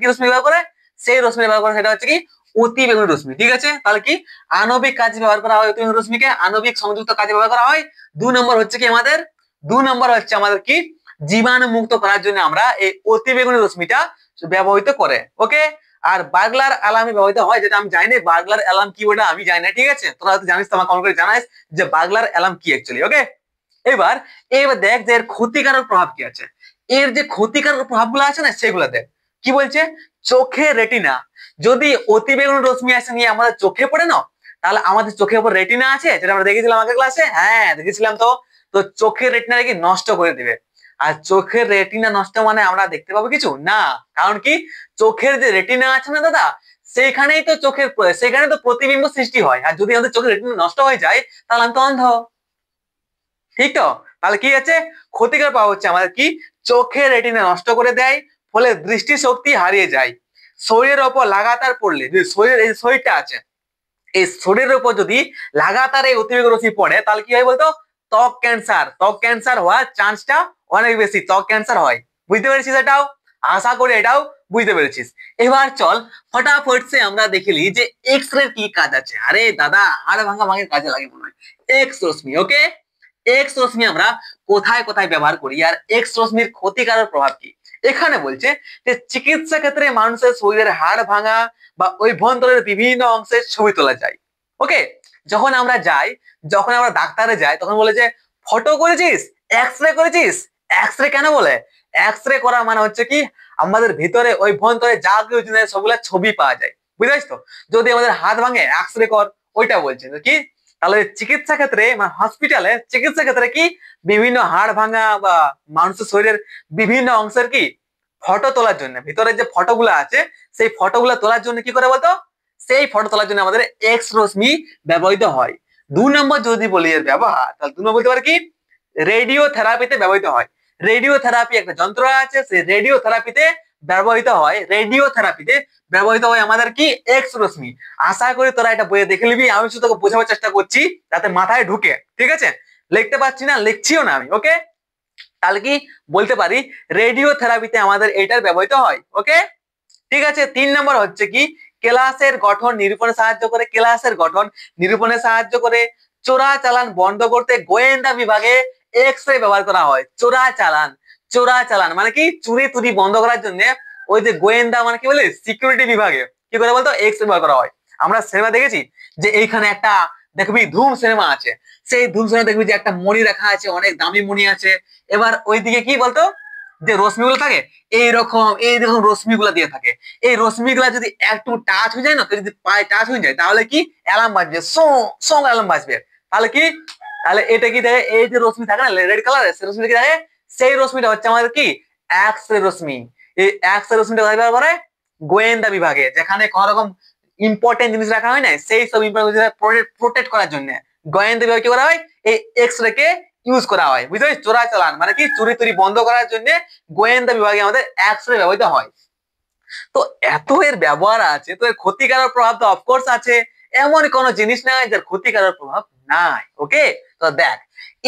কি রশ্মি ব্যবহার করে, সেই রশ্মি ব্যবহার করে, সেটা হচ্ছে কি অতি বেগুনি রশ্মি, ঠিক আছে। তাহলে কি আণবিক কাজে ব্যবহার করা হয় অতি বেগুনি রশ্মিকে, আণবিক সংযুক্ত কাজে ব্যবহার করা হয়। 2 নম্বর হচ্ছে কি আমাদের, 2 নম্বর হচ্ছে আমাদের কি জীবাণু মুক্ত করার জন্য আমরা এই অতি বেগুনি রশ্মিটা ব্যবহৃত করে, ওকে। আর বার্গলার অ্যালার্মে ব্যবহৃত হয়, যেটা আমি জানি না বার্গলার অ্যালার্ম কি, ওটা আমি জানি না, ঠিক আছে। তোরা হয়তো জানিস, তো আমার কমেন্ট করে জানাইস যে বার্গলার অ্যালার্ম কি অ্যাকচুয়ালি, ওকে। এবার এবার দেখ যে এর ক্ষতিকারক প্রভাব কি আছে, এর যে ক্ষতিকারক প্রভাবগুলো আছে না সেগুলো দেখ। কি বলছে, চোখে রেটিনা, যদি অতি বেগুনি রশ্মি আসে নিয়ে আমাদের চোখে পড়ে না, তাহলে আমাদের চোখের উপর রেটিনা আছে, যেটা আমরা দেখেছিলাম আগের ক্লাসে, হ্যাঁ দেখেছিলাম তো। তো চোখের রেটিনাকে কি নষ্ট করে দিবে, আর চোখের রেটিনা নষ্ট মানে আমরা দেখতে পাবো কিছু না, কারণ কি চোখের যে রেটিনা আছে না দাদা, সেখানেই তো সেখানে তো প্রতিবিম্ব সৃষ্টি হয়, আর যদি আমাদের চোখের রেটিনা নষ্ট হয়ে যায় তাহলে আমি তো অন্ধ, ঠিক তো। তাহলে কি আছে, ক্ষতিকর পাওয়া হচ্ছে আমাদের কি চোখের রেটিনা নষ্ট করে দেয়, ফলে দৃষ্টিশক্তি হারিয়ে যায়। শরীরের ওপর লাগাতার পড়লে, যদি শরীরের এই শরীরটা আছে, এই শরীরের উপর যদি লাগাতার এই অতিবেগুনি রশ্মি পড়ে তাহলে কি হয় বলতো, ত্বক ক্যান্সার, ত্বক ক্যান্সার হওয়ার চান্সটা অনেক বেশি, ত্বক ক্যান্সার হয়। বুঝতে পেরেছিস এটাও, আশা করি এটাও বুঝতে পেরেছিস? এবার চল ফটাফট সে আমরা দেখিলি যে এক্স রে কি কাজ আছে। আরে দাদা, হাড় ভাঙা ভাঙের কাজে লাগে মনে হয় এক্স রশ্মি। ওকে, এক্স রশ্মি আমরা কোথায় কোথায় ব্যবহার করি আর এক্স রশ্মির ক্ষতিকারক প্রভাব কি? এখানে বলছে যে চিকিৎসা ক্ষেত্রে মানুষের শরীরের হাড় ভাঙা বা অভ্যন্তরের বিভিন্ন অংশের ছবি তোলা যায়। ওকে, যখন আমরা যাই, যখন আমরা ডাক্তারে যাই, তখন বলে যে ফটো করেছিস, এক্স রে করেছিস। এক্স রে কেন বলে? এক্স রে করা মানে হচ্ছে কি আমাদের ভিতরে অভ্যন্তরে যা কিছু জিনিস সবগুলা ছবি পাওয়া যায়, বুঝতে তো? যদি আমাদের হাত ভাঙে এক্স রে কর, ওইটা বলছে কি? তাহলে চিকিৎসা ক্ষেত্রে মানে হসপিটালে চিকিৎসা ক্ষেত্রে কি বিভিন্ন হাড় ভাঙা বা মানুষের শরীরের বিভিন্ন অংশের কি ফটো তোলার জন্য, ভিতরে যে ফটোগুলো আছে সেই ফটোগুলো তোলার জন্য কি করে বলতো? সেই ফটো তোলার জন্য আমাদের এক্স রশ্মি ব্যবহৃত হয়। 2 নম্বর যদি বলি এর ব্যবহার, তাহলে 2 নম্বর বলতে পারে কি রেডিও থেরাপিতে ব্যবহৃত হয়। রেডিও থেরাপি একটা যন্ত্র আছে, সেই রেডিও থেরাপিতে ব্যবহৃত হয়। রেডিও থেরাপিতে ব্যবহৃত হয় আমাদের কি এক্স রশ্মি। আশা করি তোরা এটা বইয়ে দেখে নিবি, আমি শুধু তোকে বোঝাবার চেষ্টা করছি যাতে মাথায় ঢুকে, ঠিক আছে? লিখতে পারছি না, লিখছিও না আমি। ওকে, তাহলে কি বলতে পারি রেডিও থেরাপিতে আমাদের এটার ব্যবহৃত হয়। ওকে, ঠিক আছে। 3 নম্বর হচ্ছে কি ক্লাসের গঠন নিরূপণে সাহায্য করে। ক্লাসের গঠন নিরূপণে সাহায্য করে। চোরা চালান বন্ধ করতে গোয়েন্দা বিভাগে এক্স রে ব্যবহার করা হয়। চোরা চালান, চোরা চালান মানে কি চুরি তুরি বন্ধ করার জন্য ওই যে গোয়েন্দা মানে কি বলে সিকিউরিটি বিভাগে কি করে বলতো এক্স রে ব্যবহার করা হয়। আমরা সিনেমা দেখেছি যে এইখানে একটা দেখবি ধুম সিনেমা আছে, সেই ধুম সিনেমা দেখবি যে একটা মণি রাখা আছে, অনেক দামি মণি আছে। এবার ওইদিকে কি বলতো যে রশ্মিগুলো থাকে এইরকম রশ্মিগুলো দিয়ে থাকে। এই রশ্মিগুলা যদি একটু টাচ হয়ে যায় না, তো যদি পায়ে টাচ হয়ে যায় তাহলে কি অ্যালার্ম বাজবে, সং সং অ্যালার্ম বাজবে। তাহলে কি, তাহলে এটা কি দেখে এই যে রশ্মি থাকে না রেড কালারের, সেই রশ্মি কি দেখে? সেই রশ্মিটা হচ্ছে আমাদের কি এক্স রে রশ্মি। এই এক্স রে রশ্মিটা কোথায় ব্যবহার করে? গোয়েন্দা বিভাগে, যেখানে কোন রকম ইম্পর্টেন্ট জিনিস রাখা হয় না, সেই সব ইম্পর্টেন্ট জিনিস প্রোটেক্ট করার জন্য গোয়েন্দা বিভাগে কি করা হয়? এই এক্স রে কে ইউজ করা হয়। বুঝতে পারছিস? চোরা চালান মানে কি চুরি তুরি বন্ধ করার জন্য গোয়েন্দা বিভাগে আমাদের এক্স রে ব্যবহৃত হয়। তো এত এর ব্যবহার আছে, তো এর ক্ষতিকারক প্রভাব তো অফকোর্স আছে। এমন কোনো জিনিস নাই যার ক্ষতিকারক প্রভাব নাই। ওকে, তো দেখ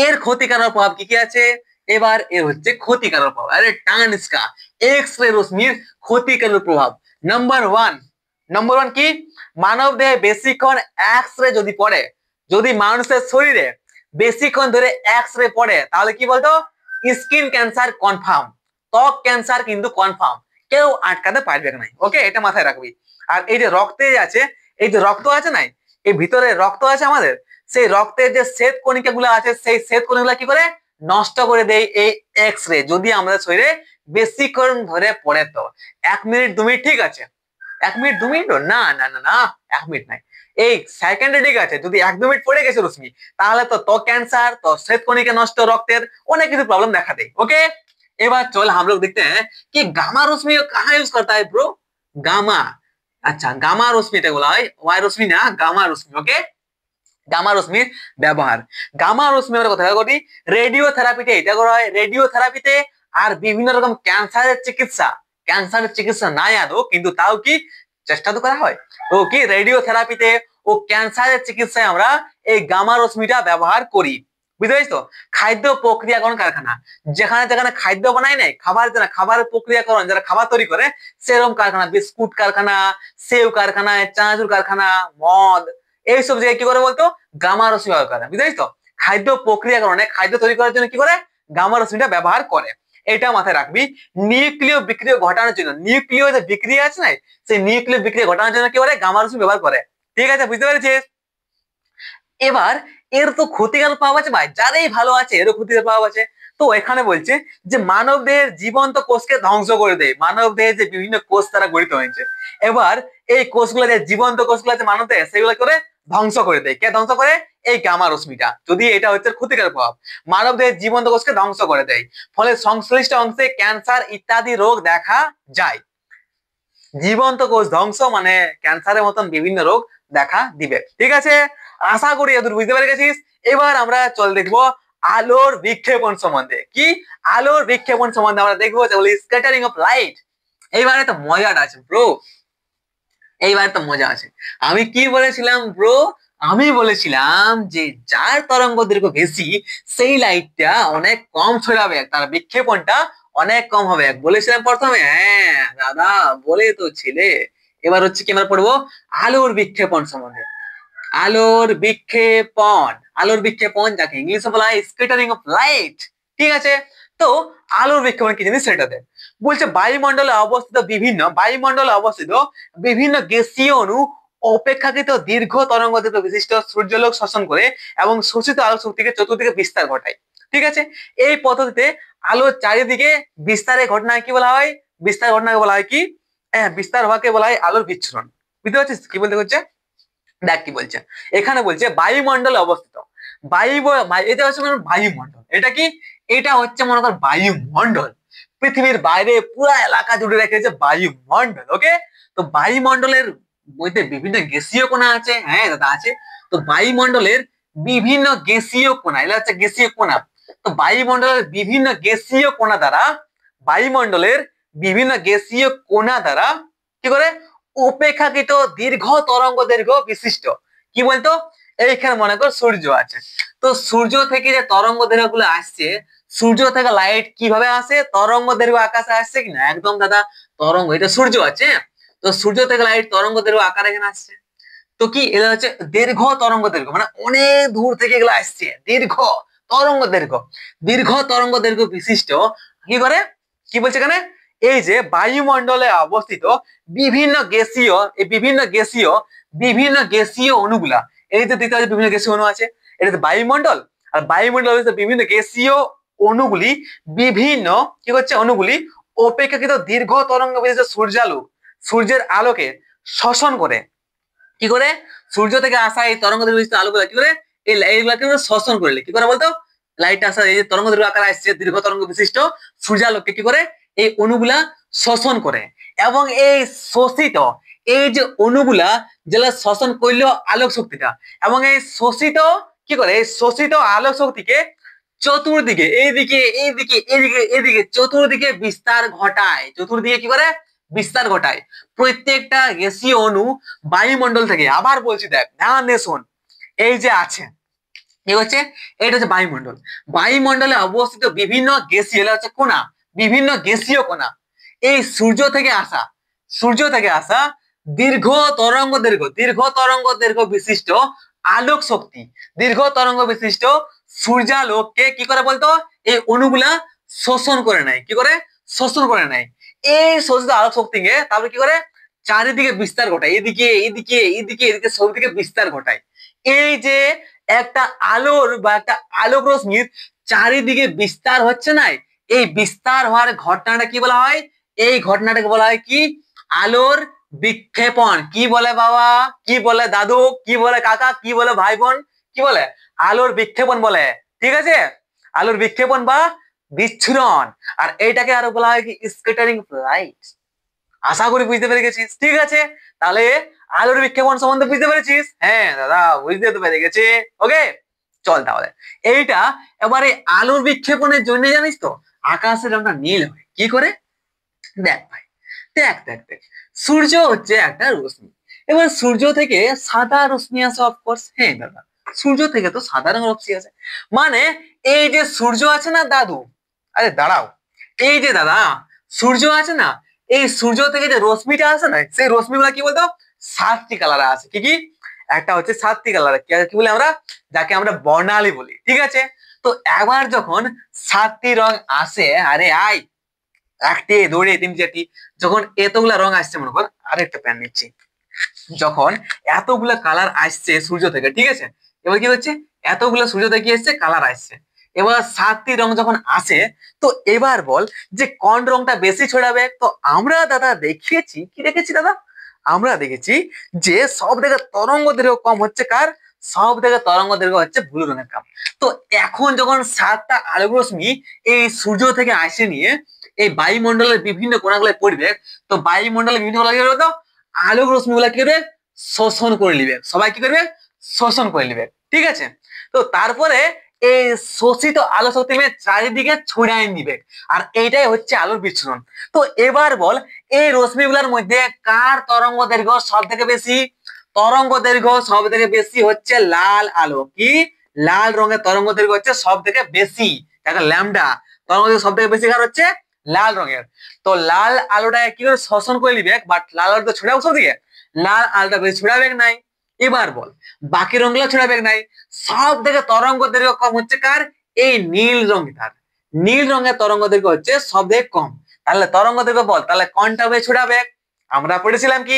এর ক্ষতিকারক প্রভাব কি কি আছে। এবার এর হচ্ছে ক্ষতিকারক প্রভাব। আরে টানস্কা এক্স রে রশ্মির ক্ষতিকারক প্রভাব। নাম্বার ওয়ান কি মানব দেহে বেশিক্ষণ এক্স রে যদি পড়ে, যদি মানুষের শরীরে বেশিক্ষণ ধরে এক্স রে পড়ে তাহলে কি বলতো স্কিন ক্যান্সার কনফার্ম, ত্বক ক্যান্সার কিন্তু কনফার্ম, কেউ আটকাতে পারবে না। ওকে, এটা মাথায় রাখবি। আর এই যে রক্তে আছে, এই যে রক্ত আছে না, এই ভিতরে রক্ত আছে আমাদের, সেই রক্তের যে শ্বেত কণিকা গুলো আছে সেই শ্বেত কণিকা কি করে নষ্ট করে দেয় এই এক্স রে, যদি আমাদের শরীরে বেশিক্ষণ ধরে পড়ে। তো 1 মিনিট 2 মিনিট ঠিক আছে, 1 মিনিট 2 মিনিট না না না না 1 মিনিট নাই, এই সেকেন্ডে ঠিক আছে। যদি 1-2 মিনিট পড়ে গেছে রশ্মি তাহলে তো ত্বক ক্যান্সার, তো শ্বেত কণিকা নষ্ট, রক্তের অনেক কিছু প্রॉब्लम দেখা দেয়। ओके, এবার চল हम लोग देखते हैं कि गामा रोशनी कहाँ यूज करता है ब्रो। गामा, अच्छा गामा रोशनी এটা বলা হয়, ওয়াই রশ্মি না গামা রশ্মি। ওকে, গামা রশ্মির ব্যবহার, গামা রশ্মি আমরা কথা বলি রেডিও থেরাপিতে এটা করা হয়। রেডিও থেরাপিতে আর বিভিন্ন রকম ক্যান্সারের চিকিৎসা, ক্যান্সারের চিকিৎসা নাই আদৌ কিন্তু তাও কি চেষ্টা তো করা হয়। তো কি রেডিও থেরাপিতে ও ক্যান্সারের চিকিৎসায় আমরা এই গামা রশ্মিটা ব্যবহার করি। বুঝতে পারছিস তো? খাদ্য প্রক্রিয়াকরণ কারখানা, যেখানে যেখানে খাদ্য বানায় নাই খাবার, যারা খাবারের প্রক্রিয়াকরণ যারা খাবার তৈরি করে সেরকম কারখানা, বিস্কুট কারখানা, সেও কারখানা, চানাচুর কারখানা, মদ, এইসব জায়গায় কি করে বলতো গামা রশ্মি ব্যবহার করে। বুঝতে পারছিস তো? খাদ্য প্রক্রিয়াকরণে খাদ্য তৈরি করার জন্য কি করে গামা রশ্মিটা ব্যবহার করে। এটা মাথায় রাখবি। নিউক্লিয় বিক্রিয়া ঘটানোর জন্য, নিউক্লিয় যে বিক্রিয়া আছে না সেই নিউক্লিয় বিক্রিয়া ঘটানোর জন্য কি করে গামা রশ্মি ব্যবহার করে। ঠিক আছে, বুঝতে পেরেছিস? এবার এর তো ক্ষতিকারক প্রভাব আছে ভাই, যারাই ভালো আছে এরও ক্ষতিকারক প্রভাব আছে। তো এখানে বলছে যে মানব দেহের জীবন্ত কোষকে ধ্বংস করে দেয়। মানব দেহের যে বিভিন্ন কোষ তারা গঠিত হয়েছে, এবার এই কোষগুলো যে জীবন্ত কোষগুলো আছে মানব দেহে সেগুলো করে ধ্বংস করে দেয়। কে ধ্বংস করে? এই গামা রশ্মিটা। যদি এটা হচ্ছে ক্ষতিকারক প্রভাব, মানব দেহের জীবন্ত কোষকে ধ্বংস করে দেয়, ফলে সংশ্লিষ্ট অংশে ক্যান্সার ইত্যাদি রোগ দেখা যায়। জীবন্ত কোষ ধ্বংস মানে ক্যান্সারের মতন বিভিন্ন রোগ দেখা দিবে। ঠিক আছে, আশা করি এতদূর বুঝতে পেরে গেছিস। এবার আমরা চল দেখবো আলোর বিক্ষেপণ সম্বন্ধে। কি আলোর বিক্ষেপণ সম্বন্ধে আমরা দেখবো স্ক্যাটারিং অফ লাইট। এইবারে তো মজাটা আছে ব্রো, এইবার তো মজা আছে। আমি কি বলেছিলাম ব্রো? আমি বলেছিলাম যে যার তরঙ্গ দৈর্ঘ্য বেশি সেই লাইটটা অনেক কম ছড়াবে, তার বিক্ষেপণটা অনেক কম হবে, বলেছিলাম প্রথমে। হ্যাঁ দাদা বলে তো ছিলে। এবার হচ্ছে কি আমরা পড়বো আলোর বিক্ষেপণ সম্বন্ধে। আলোর বিক্ষেপণ, আলোর বিক্ষেপণ যাকে ইংলিশে বলা হয় স্ক্যাটারিং অফ লাইট। ঠিক আছে, তো আলোর বিক্ষেপণ কি জিনিস সেটা দেখ। বলছে বায়ুমণ্ডলে অবস্থিত বিভিন্ন গ্যাসীয় অণু অপেক্ষাকৃত দীর্ঘ তরঙ্গদৈর্ঘ্য বিশিষ্ট সূর্যালোক শোষণ করে এবং শোষিত আলোক শক্তিকে চতুর্দিকে বিস্তার ঘটায়। ঠিক আছে, এই পদ্ধতিতে আলোর চারিদিকে বিস্তারের ঘটনাকে কি বলা হয়? বিস্তার ঘটনাকে বলা হয় কি? হ্যাঁ, বিস্তার হওয়াকে বলা হয় আলোর বিচ্ছুরণ। বুঝতে পারছিস কি বলতে হচ্ছে? দেখ কি বলছে এখানে, বলছে বায়ুমণ্ডলে অবস্থিত এটা হচ্ছে বায়ুমণ্ডল। এটা কি? এটা হচ্ছে মনে কর বায়ুমণ্ডল। পৃথিবীর বাইরে পুরো এলাকা জুড়ে রেখেছে বায়ুমণ্ডল। ওকে, তো বায়ুমণ্ডলের মধ্যে বিভিন্ন গ্যাসীয় কণা আছে। হ্যাঁ দাদা আছে। তো বায়ুমণ্ডলের বিভিন্ন গ্যাসীয় কণা, এগুলো হচ্ছে গ্যাসীয় কণা। তো বায়ুমণ্ডলের বিভিন্ন গ্যাসীয় কণা দ্বারা কি করে অপেক্ষাকৃত দীর্ঘ তরঙ্গ দৈর্ঘ্য বিশিষ্ট, কি বলতো, এইখানে মনে কর সূর্য আছে। তো সূর্য থেকে যে তরঙ্গ দৈর্ঘ্য গুলো আসছে, সূর্য থেকে লাইট কিভাবে আসে? তরঙ্গ দৈর্ঘ্য আকাশে আসছে কিনা? একদম দাদা, তরঙ্গ, এটা সূর্য আছে। তো সূর্য থেকে লাইট তরঙ্গ দৈর্ঘ্য আকারে এখানে আসছে। তো কি এটা হচ্ছে দীর্ঘ তরঙ্গ দৈর্ঘ্য, মানে অনেক দূর থেকে এগুলো আসছে। দীর্ঘ তরঙ্গ দৈর্ঘ্য বিশিষ্ট কি করে, কি বলছে এখানে, এই যে বায়ুমণ্ডলে অবস্থিত বিভিন্ন গ্যাসীয় অণুগুলা, এই যে দিতে আছে বিভিন্ন গ্যাসীয় অণু আছে, এটা তো বায়ুমণ্ডল। আর বায়ুমণ্ডলে বিভিন্ন গ্যাসীয় অণুগুলি বিভিন্ন কি করছে, অণুগুলি অপেক্ষাকৃত দীর্ঘ তরঙ্গ বিশিষ্ট সূর্যের আলোকে শোষণ করে। কি করে? সূর্য থেকে আসা এই তরঙ্গ বিশিষ্ট আলোগুলা কি করে এইগুলাকে শোষণ করলে কি করে বলতো? লাইট আসা এই যে তরঙ্গ দৈর্ঘ্য আকারে আসছে দীর্ঘ তরঙ্গ বিশিষ্ট সূর্যালোককে কি করে এই অণুগুলা শোষণ করে। এবং এই যে অণুগুলা যেগুলা শোষণ করলো আলোক শক্তিটা, এবং এই শোষিত কি করে, এই শোষিত আলোক শক্তিকে চতুর্দিকে এইদিকে চতুর্দিকে কি করে বিস্তার ঘটায়। প্রত্যেকটা গ্যাসীয় অণু বায়ুমণ্ডল থেকে, আবার বলছি দেখ ধ্যান দিয়ে শোন, এই যে আছে কি হচ্ছে, এটা হচ্ছে বায়ুমণ্ডলে অবস্থিত বিভিন্ন গ্যাসীয় কণা, এই সূর্য থেকে আসা দীর্ঘ তরঙ্গ দৈর্ঘ্য বিশিষ্ট আলোক শক্তি, দীর্ঘ তরঙ্গ বিশিষ্ট সূর্যালোককে কি করে বলতো, এই অণুগুলা শোষণ করে নেয়। কি করে? শোষণ করে নেয়। এই শোষিত আলোক শক্তিকে তারপরে কি করে চারিদিকে বিস্তার ঘটায়, এদিকে সবদিকে বিস্তার ঘটায়। এই যে একটা আলোর বা একটা আলোক রশ্মির চারিদিকে বিস্তার হচ্ছে না, এই বিস্তার হওয়ার ঘটনাটা কি বলা হয়? এই ঘটনাটাকে বলা হয় কি? আলোর বিক্ষেপণ। কি বলে বাবা? কি বলে দাদু? কি বলে কাকা? কি বলে ভাই বোন? কি বলে? আলোর বিক্ষেপণ বলে। ঠিক আছে, আলোর বিক্ষেপণ বা বিচ্ছুরণ। আর এইটাকে আরো বলা হয় কি? Scattering of light. আশা করি বুঝতে পেরে গেছিস। ঠিক আছে, তাহলে আলোর বিক্ষেপণ সম্বন্ধে বুঝতে পেরেছিস? হ্যাঁ দাদা বুঝতে তো পেরে গেছে। ওকে, চল তাহলে এইটা এবারে আলোর বিক্ষেপণের জন্য জানিস তো আকাশের রংটা নীল হয়। কি করে? দেখ ভাই, দেখ সূর্য হচ্ছে একটা রশ্মি। এবার সূর্য থেকে সাদা রশ্মি আসে অফকোর্স। হ্যাঁ দাদা, সূর্য থেকে তো সাদা রঙের রশ্মি আসে। মানে এই যে সূর্য আছে না দাদু, আরে দাঁড়াও, এই যে দাদা সূর্য আছে না, এই সূর্য থেকে যে রশ্মিটা আসে না, সেই রশ্মিগুলা কি বলতো সাতটি কালারে আছে। কি কি? একটা হচ্ছে সাতটি কালার, কি বলি আমরা, যাকে আমরা বর্ণালী বলি। ঠিক আছে, তো একবার যখন সাতটি রং আসে, আরে আয় একটি দুটি তিন চারটি, যখন এতগুলা রং আসছে, মনে কর আরেকটা প্যান নিচ্ছি, যখন এতগুলা কালার আসছে সূর্য থেকে, ঠিক আছে, এবার কি হচ্ছে এতগুলা সূর্য থেকে এসছে কালার আসছে। এবার সাতটি রং যখন আসে, তো এবার বল যে কোন রংটা বেশি ছড়াবে? তো আমরা দাদা দেখেছি, কি দেখেছি দাদা? আমরা দেখেছি যে সব থেকে তরঙ্গ দৈর্ঘ্য কম হচ্ছে কার? সব থেকে তরঙ্গ দৈর্ঘ্য হচ্ছে ব্লু রঙের কম। তো এখন যখন সাতটা আলোক রশ্মি এই সূর্য থেকে আসে নিয়ে এই বায়ুমণ্ডলের বিভিন্ন কোণাগুলোয় পড়বে, তো বায়ুমণ্ডলের বিভিন্ন কোণাগুলো তো আলোক রশ্মি গুলা কি করবে? শোষণ করে নিবে। সবাই কি করবে? শোষণ করে নিবে। ঠিক আছে, তো তারপরে এই শোষিত আলো শক্তি চারিদিকে ছড়াই নিবে, আর এইটাই হচ্ছে আলোর বিচ্ছুরণ। তো এবার বল এই রশ্মিগুলোর মধ্যে কার তরঙ্গ দৈর্ঘ্য সব থেকে বেশি? তরঙ্গ দৈর্ঘ্য সব থেকে বেশি হচ্ছে লাল আলো। কি? লাল রঙের তরঙ্গ দৈর্ঘ্য হচ্ছে সব থেকে বেশি, ল্যামডা তরঙ্গ দৈর্ঘ্য সব থেকে বেশি কার হচ্ছে? লাল রঙের। তো লাল আলোটাকে কি করে শোষণ করে নিবে, বাট লাল আলো তো ছড়াবো সবদিকে, লাল আলোটা বেশি ছড়াবে নাই। এবার বল বাকি রঙগুলো ছড়াবে নাই। সব থেকে তরঙ্গ দৈর্ঘ্য কম হচ্ছে কার, এই নীল রঙটার। নীল রঙের তরঙ্গ দৈর্ঘ্য হচ্ছে সব থেকে কম। তাহলে তরঙ্গ দৈর্ঘ্য বল, তাহলে কোনটা বেশি ছড়াবে? আমরা পড়েছিলাম কি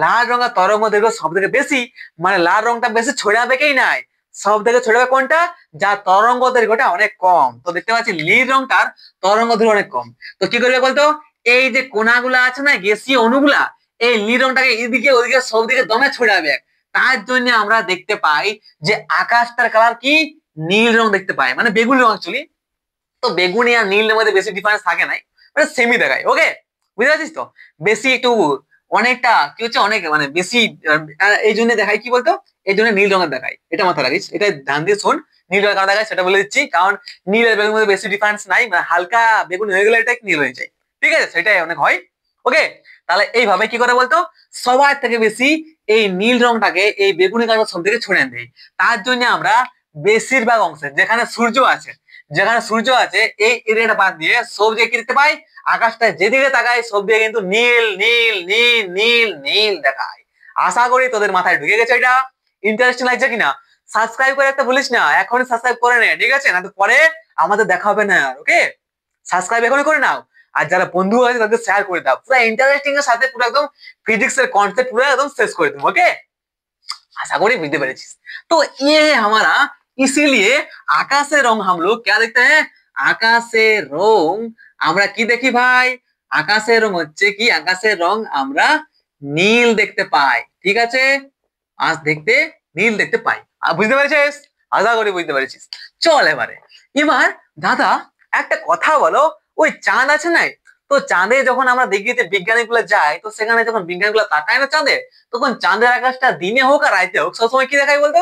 লাল রঙের তরঙ্গ দৈর্ঘ্য সব থেকে বেশি, মানে লাল রংটা বেশি ছড়াবে কি নাই, সব থেকে ছড়াবে কোনটা, যার তরঙ্গ দৈর্ঘ্যটা অনেক কম। তো দেখতে পাচ্ছি নীল রংটার তরঙ্গ দৈর্ঘ্য অনেক কম। তো কি করবে বলতো, এই যে কোনাগুলা আছে না গ্যাসীয় অণুগুলা, এই নীল রংটাকে এদিকে ওদিকে সব দিকে দমে ছড়াবে। তার জন্য আমরা দেখতে পাই যে আকাশটার কালার কি, নীল রং দেখতে পাই, মানে বেগুনি রং অ্যাকচুয়ালি। তো বেগুনি আর নীলের মধ্যে বেশি ডিফারেন্স থাকে নাই, মানে সেমই দেখায়। ওকে, বুঝতে পারছিস তো? বেশি একটু অনেকটা কি হচ্ছে, অনেক মানে বেশি এই জন্য দেখায় কি বলতো, এই জন্য নীল রঙের দেখায়। এটা মাথায় রাখিস, এটা ধ্যান দিয়ে শোন। নীল রঙের কারণ দেখায় সেটা বলে দিচ্ছি, কারণ নীল আর বেগুনের মধ্যে বেশি ডিফারেন্স নাই, মানে হালকা বেগুনি হয়ে গেলে এটা নীল হয়ে যায়। ঠিক আছে, সেটাই অনেক হয়। ওকে, তাহলে এইভাবে কি করে বলতো, সবার থেকে বেশি এই নীল রংটাকে এই বেগুনি কালার সব থেকে ছড়িয়ে দেয়। তার জন্য আমরা বেশিরভাগ অংশে যেখানে সূর্য আছে, যেখানে সূর্য আছে এই এরিয়াটা বাদ দিয়ে সব যে কি দেখতে পাই, আকাশটা যেদিকে তাকায় সব দিকে কিন্তু নীল নীল নীল নীল নীল দেখায়। আশা করি তোদের মাথায় ঢুকে গেছে এটা। ইন্টারেস্টিং লাগছে কিনা? সাবস্ক্রাইব করে একটা বলিস না, এখনই সাবস্ক্রাইব করে নে, ঠিক আছে? না তো পরে আমাদের দেখা হবে না। ওকে, সাবস্ক্রাইব এখনই করে নাও। আর যারা বন্ধু আছে তাদের শেয়ার করে দাও। পুরো ইন্টারেস্টিং এর সাথে পুরো একদম ফিজিক্স এর কনসেপ্ট পুরো একদম শেষ করে দেবো। ওকে, आशा करी बुझते पेरेছিস। तो ये है हमारा, इसीलिए आकाशे रंग हम लोग क्या देखते हैं, आकाशे रंग আমরা কি দেখি ভাই, আকাশের রং হচ্ছে কি, আকাশের রং আমরা নীল দেখতে পাই। ঠিক আছে, আজ দেখতে নীল দেখতে পাই। আর বুঝতে পেরেছিস? আশা করি বুঝতে পেরেছিস। চল এবারে, এবার দাদা একটা কথা বলো, ওই চাঁদ আছে না, তো চাঁদে যখন আমরা দেখি যে বিজ্ঞানীগুলো যায়, তো সেখানে যখন বিজ্ঞানীগুলো তাকায় না চাঁদে, তখন চাঁদের আকাশটা দিনে হোক আর রাইতে হোক সবসময় কি দেখায় বলতো,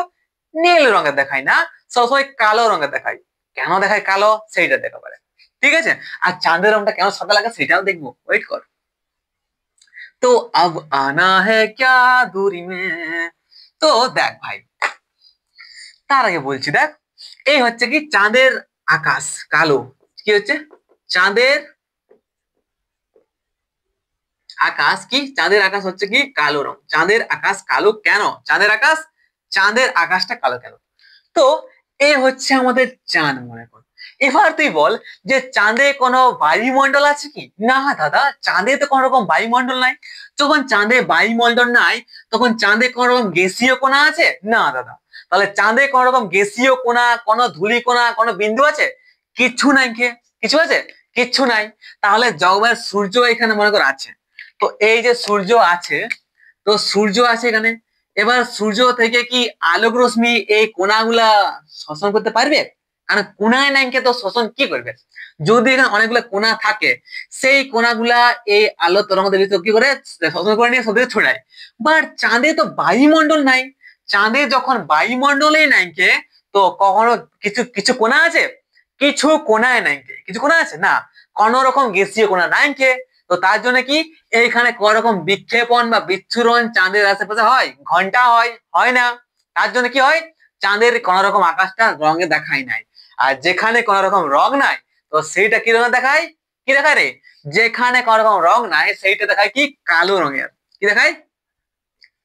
নীল রঙের দেখায় না, সবসময় কালো রঙের দেখায়। কেন দেখায় কালো, সেইটা দেখা পারে। ঠিক আছে, আর চাঁদের রংটা কেন সাদা লাগে সেটাও দেখবো, ওয়েট কর। তো আব আনা হ্যায় ক্যা দূরি মে, তো দেখ ভাই, তার আগে বলছি দেখ, এই হচ্ছে কি চাঁদের আকাশ কালো, কি হচ্ছে চাঁদের আকাশ, কি চাঁদের আকাশ হচ্ছে কি কালো রং। চাঁদের আকাশ কালো কেন, চাঁদের আকাশ, চাঁদের আকাশটা কালো কেন? তো এ হচ্ছে আমাদের চাঁদ মনে কর। এবার তুই বল যে চাঁদে কোনো বায়ুমণ্ডল আছে কি? না দাদা, চাঁদে তো কোনো রকম বায়ুমণ্ডল নাই। যখন চাঁদে বায়ুমণ্ডল নাই, তখন চাঁদে কোনো রকম গ্যাসীয় কণা আছে? না দাদা। তাহলে চাঁদে কোনো রকম গ্যাসীয় কণা, কোনো ধূলি কণা, কোনো বিন্দু আছে? কিচ্ছু নাই। কে কিছু আছে? কিচ্ছু নাই। তাহলে জগতের সূর্য এখানে মনে কর আছে। তো এই যে সূর্য আছে, তো সূর্য আছে এখানে। এবার সূর্য থেকে কি আলোক রশ্মি এই কণাগুলা শোষণ করতে পারবে? কারণ কোনায় নাইকে তো শোষণ কি করবে? যদি এখানে অনেকগুলো কোনা থাকে, সেই কোনাগুলা এই আলো তরঙ্গ কি করে শোষণ করে নিয়ে সবদিকে ছড়ায়। বাট চাঁদে তো বায়ুমণ্ডল নাই। চাঁদে যখন বায়ুমণ্ডলেই নাইকে, তো কখনো কিছু কিছু কোনা আছে? কিছু কোনায় নাইকে। কিছু কোনা আছে না, কোন রকম গ্যাসীয় কোনা নাইকে। তো তার জন্য কি এইখানে কোন রকম বিক্ষেপণ বা বিচ্ছুরণ চাঁদের আশেপাশে হয়? ঘন্টা হয়? হয় না। তার জন্য কি হয়, চাঁদের কোন রকম আকাশটা রঙে দেখায় নাই। আর যেখানে কোন রকম রং নাই, তো সেইটা কি রঙে দেখায়? কি দেখায় রে? যেখানে কোন রকম রং নাই সেইটা দেখায় কি কালো রঙের। কি দেখায়?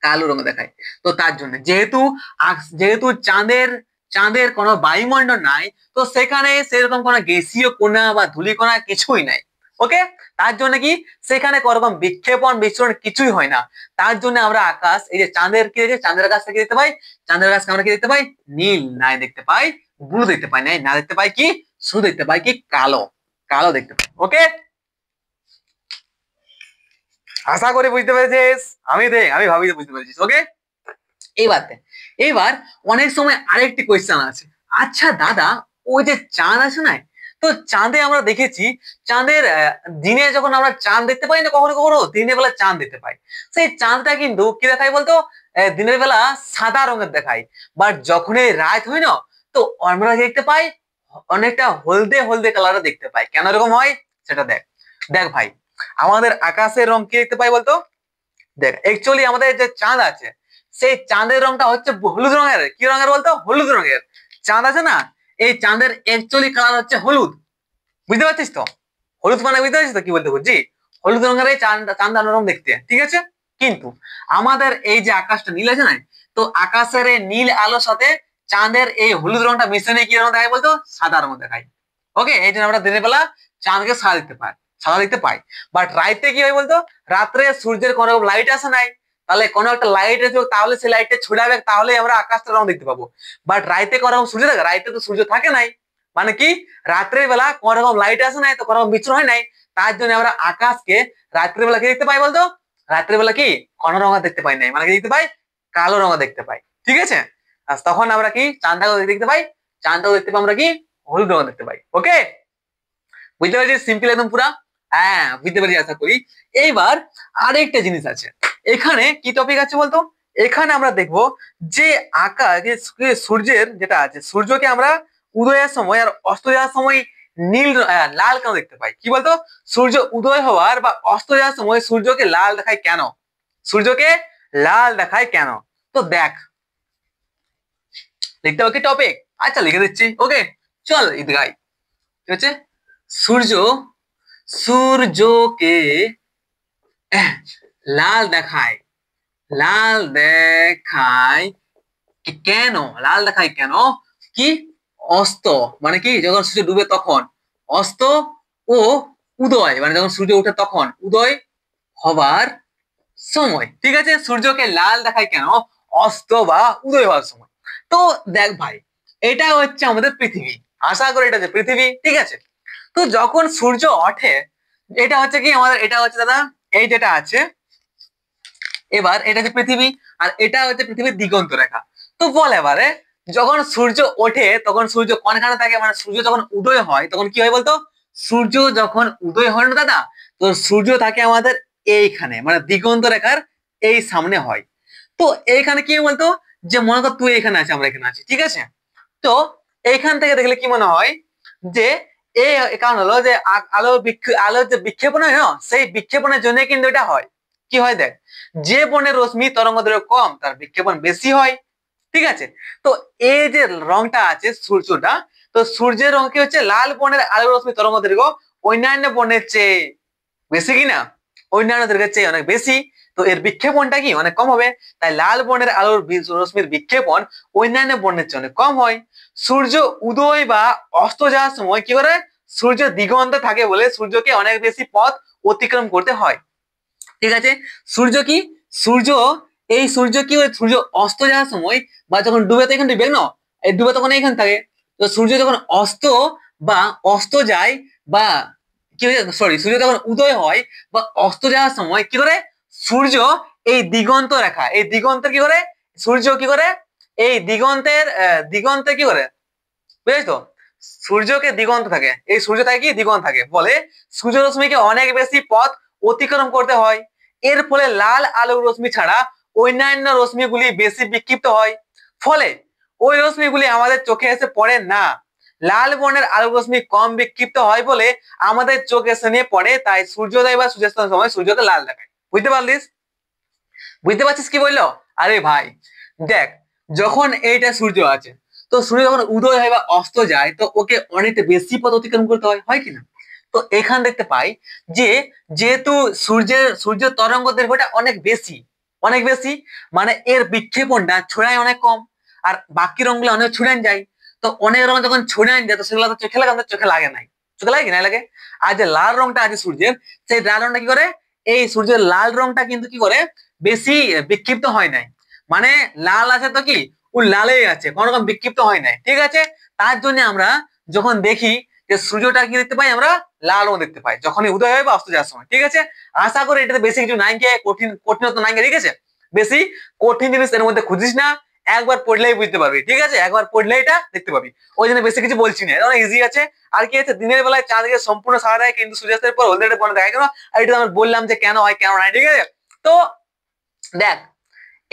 কালো রঙে দেখায়। তো তার জন্য যেহেতু যেহেতু চাঁদের চাঁদের কোনো বায়ুমণ্ডল নাই, তো সেখানে সেরকম কোনো গ্যাসীয় কণা বা ধূলিকণা কিছুই নাই। ওকে, তার জন্য কি সেখানে কোনো রকম বিক্ষেপণ বিচ্ছুরণ কিছুই হয় না। তার জন্য আমরা আকাশ, এই যে চাঁদের কি দেখি, চাঁদের আকাশটা কি দেখতে পাই, চাঁদের আকাশকে আমরা কি দেখতে পাই, নীল নাই দেখতে পাই, ব্লু দেখতে পাই, নাই না দেখতে পাই কি, শুধু দেখতে পাই কি কালো, কালো দেখতে পাই। ওকে, আশা করি বুঝতে পেরেছিস। আমি ভাবি বুঝতে পেরেছিস। ওকে, এইবার এইবার অনেক সময় আরেকটি কোয়েশ্চেন আছে, আচ্ছা দাদা ওই যে চাঁদ আছে না, তো চাঁদে আমরা দেখেছি, চাঁদের দিনে যখন আমরা চাঁদ দেখতে পাই না, কখনো কখনো দিনের বেলা চাঁদ দেখতে পাই, সেই চাঁদটা কিন্তু কি দেখায় বলতো, দিনের বেলা সাদা রঙের দেখায়। বাট যখনই রাত হয় না, তো আমরা দেখতে পাই অনেকটা হলদে হলদে কালারে দেখতে পাই। কেন এরকম হয় সেটা দেখ। দেখ ভাই, আমাদের আকাশের রং কি দেখতে পাই বলতো, দেখ অ্যাকচুয়ালি আমাদের যে চাঁদ আছে, সেই চাঁদের রংটা হচ্ছে হলুদ রঙের। কি রঙের বলতো? হলুদ রঙের। চাঁদ আছে না, এই চাঁদের অ্যাকচুয়ালি কালার হচ্ছে হলুদ। বুঝতে পারছিস তো? হলুদ মানে বুঝতে পারছিস তো কি বলতে বলছি? হলুদ রঙের এই চাঁদ অন্যরকম দেখতে, ঠিক আছে? কিন্তু আমাদের এই যে আকাশটা নীল আছে না, তো আকাশের এই নীল আলোর সাথে চাঁদের এই হলুদ রংটা মিশে কি রং দেখায় বলতো? সাদা রং দেখায়। ওকে, এই জন্য আমরা দিনের বেলা চাঁদকে সাদা দেখতে পাই। বাট রাইতে কি হয় বলতো? রাত্রে সূর্যের কোনো লাইট আসে নাই, তাহলে কোনো একটা লাইট আসবে, তাহলে সেই লাইটটা ছড়াবে, তাহলে আমরা আকাশটা রং দেখতে পাবো। বাট রাইতে কোনো রকম সূর্য থাকে? রাইতে তো সূর্য থাকে নাই, মানে কি রাত্রের বেলা কোন রকম লাইট আসে নাই, তো কোনো রকম বিচ্ছুরণ হয় নাই, তার জন্য আমরা আকাশকে রাত্রের বেলা কি দেখতে পাই বলতো? রাত্রের বেলা কি কোন রঙা দেখতে পাই নাই, মানে কি দেখতে পাই? কালো রঙা দেখতে পাই, ঠিক আছে? আর তখন আমরা কি চাঁদটাকে দেখতে পাই? চাঁদটাও দেখতে পাই আমরা কি হলুদ রঙা দেখতে পাই। ওকে, বুঝতে পারছি? সিম্পল একদম পুরা। হ্যাঁ, বুঝতে পারছি আশা করি। এইবার আরেকটা জিনিস আছে, এখানে কি টপিক আছে বলতো? এখানে আমরা দেখবো যে আকাশ যে সূর্যের যেটা আছে, সূর্যকে আমরা উদয়ের সময় আর অস্ত যাওয়ার সময় লাল কেন দেখতে পাই? কি বলতো? সূর্য উদয় হওয়ার বা অস্ত যাওয়ার সময় সূর্যকে লাল দেখায় কেন? সূর্যকে লাল দেখায় কেন? তো দেখ, লিখতে হবে কি টপিক? আচ্ছা লিখে দিচ্ছি। ওকে, চল গাই। ঠিক আছে, সূর্য সূর্যকে লাল দেখায়, লাল দেখায় কেন? লাল দেখায় কেন? কি অস্ত মানে কি যখন সূর্য ডুবে তখন, অস্ত ও উদয় মানে যখন সূর্য ওঠে তখন, উদয় হবার সময়। ঠিক আছে, সূর্যকে লাল দেখায় কেন? অস্ত বা উদয় হওয়ার সময়। তো দেখ ভাই, এটা হচ্ছে আমাদের পৃথিবী, আশা করি এটা যে পৃথিবী, ঠিক আছে? তো যখন সূর্য ওঠে, এটা হচ্ছে কি আমাদের, এটা হচ্ছে দাদা এই যেটা আছে, এবার এটা হচ্ছে পৃথিবী, আর এটা হচ্ছে পৃথিবীর দিগন্ত রেখা। তো বল এবারে, যখন সূর্য ওঠে তখন সূর্য কোনখানে থাকে? মানে সূর্য যখন উদয় হয় তখন কি হয় বলতো? সূর্য যখন উদয় হয় না দাদা, তো সূর্য থাকে আমাদের এইখানে, মানে দিগন্ত রেখার এই সামনে হয়। তো এইখানে কি বলতো, যে মনে কর তুই এখানে আছে, আমরা এখানে আছি, ঠিক আছে? তো এইখান থেকে দেখলে কি মনে হয় যে এই কারণ হলো যে আলোর যে বিক্ষেপণ হয় না, সেই বিক্ষেপণের জন্য কিন্তু এটা হয়। কি হয় দেখ, যে বর্ণের রশ্মি তরঙ্গ দৈর্ঘ্য কম তার বিক্ষেপণ বেশি হয়, ঠিক আছে? তো এই যে রংটা আছে সূর্যটা, তো সূর্যের রং কি হচ্ছে? লাল বর্ণের আলোর রশ্মি তরঙ্গ দৈর্ঘ্য অন্যান্য বর্ণের চেয়ে বেশি, কিনা অন্যান্য দৈর্ঘ্যের চেয়ে অনেক বেশি, তো এর বিক্ষেপণটা কি অনেক কম হবে। তাই লাল বর্ণের আলোর রশ্মির বিক্ষেপণ অন্যান্য বর্ণের চেয়ে অনেক কম হয়। সূর্য উদয় বা অস্ত যাওয়ার সময় কি করে? সূর্য দিগন্ত থাকে বলে সূর্যকে অনেক বেশি পথ অতিক্রম করতে হয়, ঠিক আছে? সূর্য কি সূর্য এই সূর্য কি হয়? সূর্য অস্ত যাওয়ার সময় বা যখন ডুবে, তো এখানে ডুবে না, এই ডুবে তখন এইখানে থাকে। তো সূর্য যখন অস্ত বা অস্ত যায় বা কি হয়, সরি, সূর্য যখন উদয় হয় বা অস্ত যাওয়ার সময় কি করে? সূর্য এই দিগন্ত রেখা, এই দিগন্তের কি করে? সূর্য কি করে? এই দিগন্তে কি করে, বুঝলি তো? সূর্যকে দিগন্ত থাকে, এই সূর্য থাকে কি দিগন্ত থাকে বলে সূর্য রশ্মিকে অনেক বেশি পথ অতিক্রম করতে হয়। এর ফলে লাল আলোর রশ্মি ছাড়া অন্যান্য রশ্মিগুলি বেশি বিক্ষিপ্ত হয়, ফলে ওই রশ্মিগুলি আমাদের চোখে এসে পড়ে না। লাল বর্ণের আলোক রশ্মি কম বিক্ষিপ্ত হয় বলে আমাদের চোখ এসে নিয়ে পড়ে, তাই সূর্যোদয় বা সূর্যাস্তের সময় সূর্যকে লাল দেখায়। বুঝতে পারলিস? বুঝতে পারছিস কি বললো? আরে ভাই দেখ, যখন এইটা সূর্য আছে, তো সূর্য যখন উদয় হয় বা অস্ত যায়, তো ওকে অনেকটা বেশি পথ অতিক্রম করতে হয়, হয় কিনা? তো এখান দেখতে পাই যে যেহেতু সূর্যের তরঙ্গ দৈর্ঘ্যটা অনেক বেশি, অনেক বেশি, মানে এর বিক্ষেপণটা ছড়ায় অনেক কম, আর বাকি রঙগুলো অনেক ছড়ান যায়। তো অনেক রঙ যখন ছড়ান যায়, তো সেগুলো তো চোখে লাগে, আমাদের চোখে লাগে নাই, চোখে লাগে কিনা লাগে। আর যে লাল রংটা আছে সূর্যের, সেই লাল রংটা কি করে? এই সূর্যের লাল রংটা কিন্তু কি করে বেশি বিক্ষিপ্ত হয় নাই, মানে লাল আছে তো কি ও লালেই আছে, কোন রকম বিক্ষিপ্ত হয় নাই, ঠিক আছে? তার জন্য আমরা যখন দেখি যে সূর্যটা কি দেখতে পাই? আমরা লাল রং দেখতে পাই যখনই উদয় হয় বা অস্ত যাওয়ার সময়, ঠিক আছে? আশা করি এটাতে বেশি কিছু নাই, কে কঠিনতা নাই, ঠিক আছে? বেশি কঠিন জিনিস এর মধ্যে খুঁজিস না, একবার পড়লেই বুঝতে পারবি, ঠিক আছে? একবার পড়লে এটা দেখতে পাবি, ওই জন্য বেশি কিছু বলছি না, অনেক ইজি আছে। আর কি আছে, দিনের বেলায় চাঁদকে সম্পূর্ণ সারা দেয় কিন্তু সূর্যাস্তের পর হলদে বর্ণ দেখায় কেন? আর এটা আমরা বললাম যে কেন হয় কেন নাই, ঠিক আছে? তো দেখ,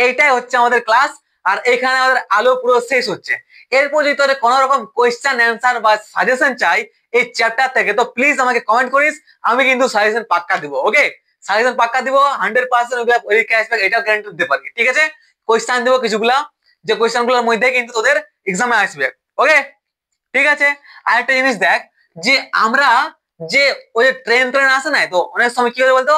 এইটাই হচ্ছে আমাদের ক্লাস, আর এখানে আমাদের আলো পুরো শেষ হচ্ছে। এরপর যদি তোর কোনো রকম কোয়েশ্চেন অ্যান্সার বা সাজেশন চাই এই চ্যাপ্টার থেকে, তো প্লিজ আমাকে কমেন্ট করিস, আমি কিন্তু সাজেশন পাক্কা দিব। ওকে, সাজেশন পাক্কা দিব 100%, ওই ক্যাশব্যাক এটাও গ্যারান্টি দিতে পারি, ঠিক আছে? কোয়েশ্চেন দিব কিছুগুলা, যে কোয়েশ্চেন গুলোর মধ্যে কিন্তু তোদের এক্সামে আসবে। ওকে, ঠিক আছে? আরেকটা জিনিস দেখ, যে আমরা যে ওই যে ট্রেন ট্রেন আসে না, তো অনেক সময় কি করে বলতো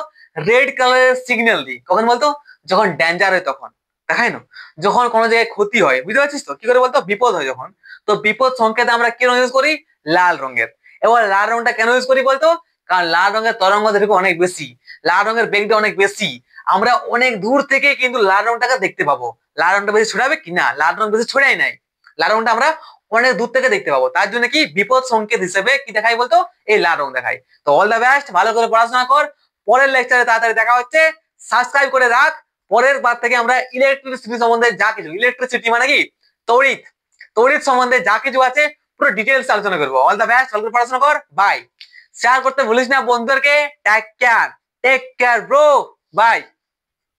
রেড কালারের সিগন্যাল দিই, কখন বলতো যখন ডেঞ্জার হয় তখন, দেখাই না, যখন কোনো জায়গায় ক্ষতি হয়, বুঝতে পারছিস তো কি করে বলতো বিপদ হয় যখন, তো বিপদ সংকেতে আমরা কি রং ইউজ করি, লাল রঙের। এবার লাল রংটা কেন ইউজ করি বলতো, কারণ লাল রঙের তরঙ্গ দৈর্ঘ্য অনেক বেশি, লাল রঙের বেগটা অনেক বেশি, আমরা অনেক দূর থেকে কিন্তু লাল রংটাকে দেখতে পাবো। লাল রংটা বেশি ছড়াবে কি না, লাল রং বেশি ছড়াই নাই, লাল রংটা আমরা অনেক দূর থেকে দেখতে পাবো, তার জন্য কি বিপদ সংকেত হিসেবে কি দেখাই বলতো এই লাল রং দেখাই। তো অল দ্য বেস্ট, ভালো করে পড়াশোনা কর, পরের লেকচারে তাড়াতাড়ি দেখা হচ্ছে, সাবস্ক্রাইব করে রাখ। পরের বার থেকে আমরা ইলেকট্রিসিটি সম্বন্ধে যা কিছু, ইলেকট্রিসিটি মানে কি তড়িৎ, তড়িৎ সম্বন্ধে যা কিছু আছে পুরো ডিটেলস আলোচনা করবো। অল দ্য বেস্ট, ভালো করে পড়াশোনা কর, বাই। শেয়ার করতে ভুলিস না বন্ধুদেরকে। Take care bro, by.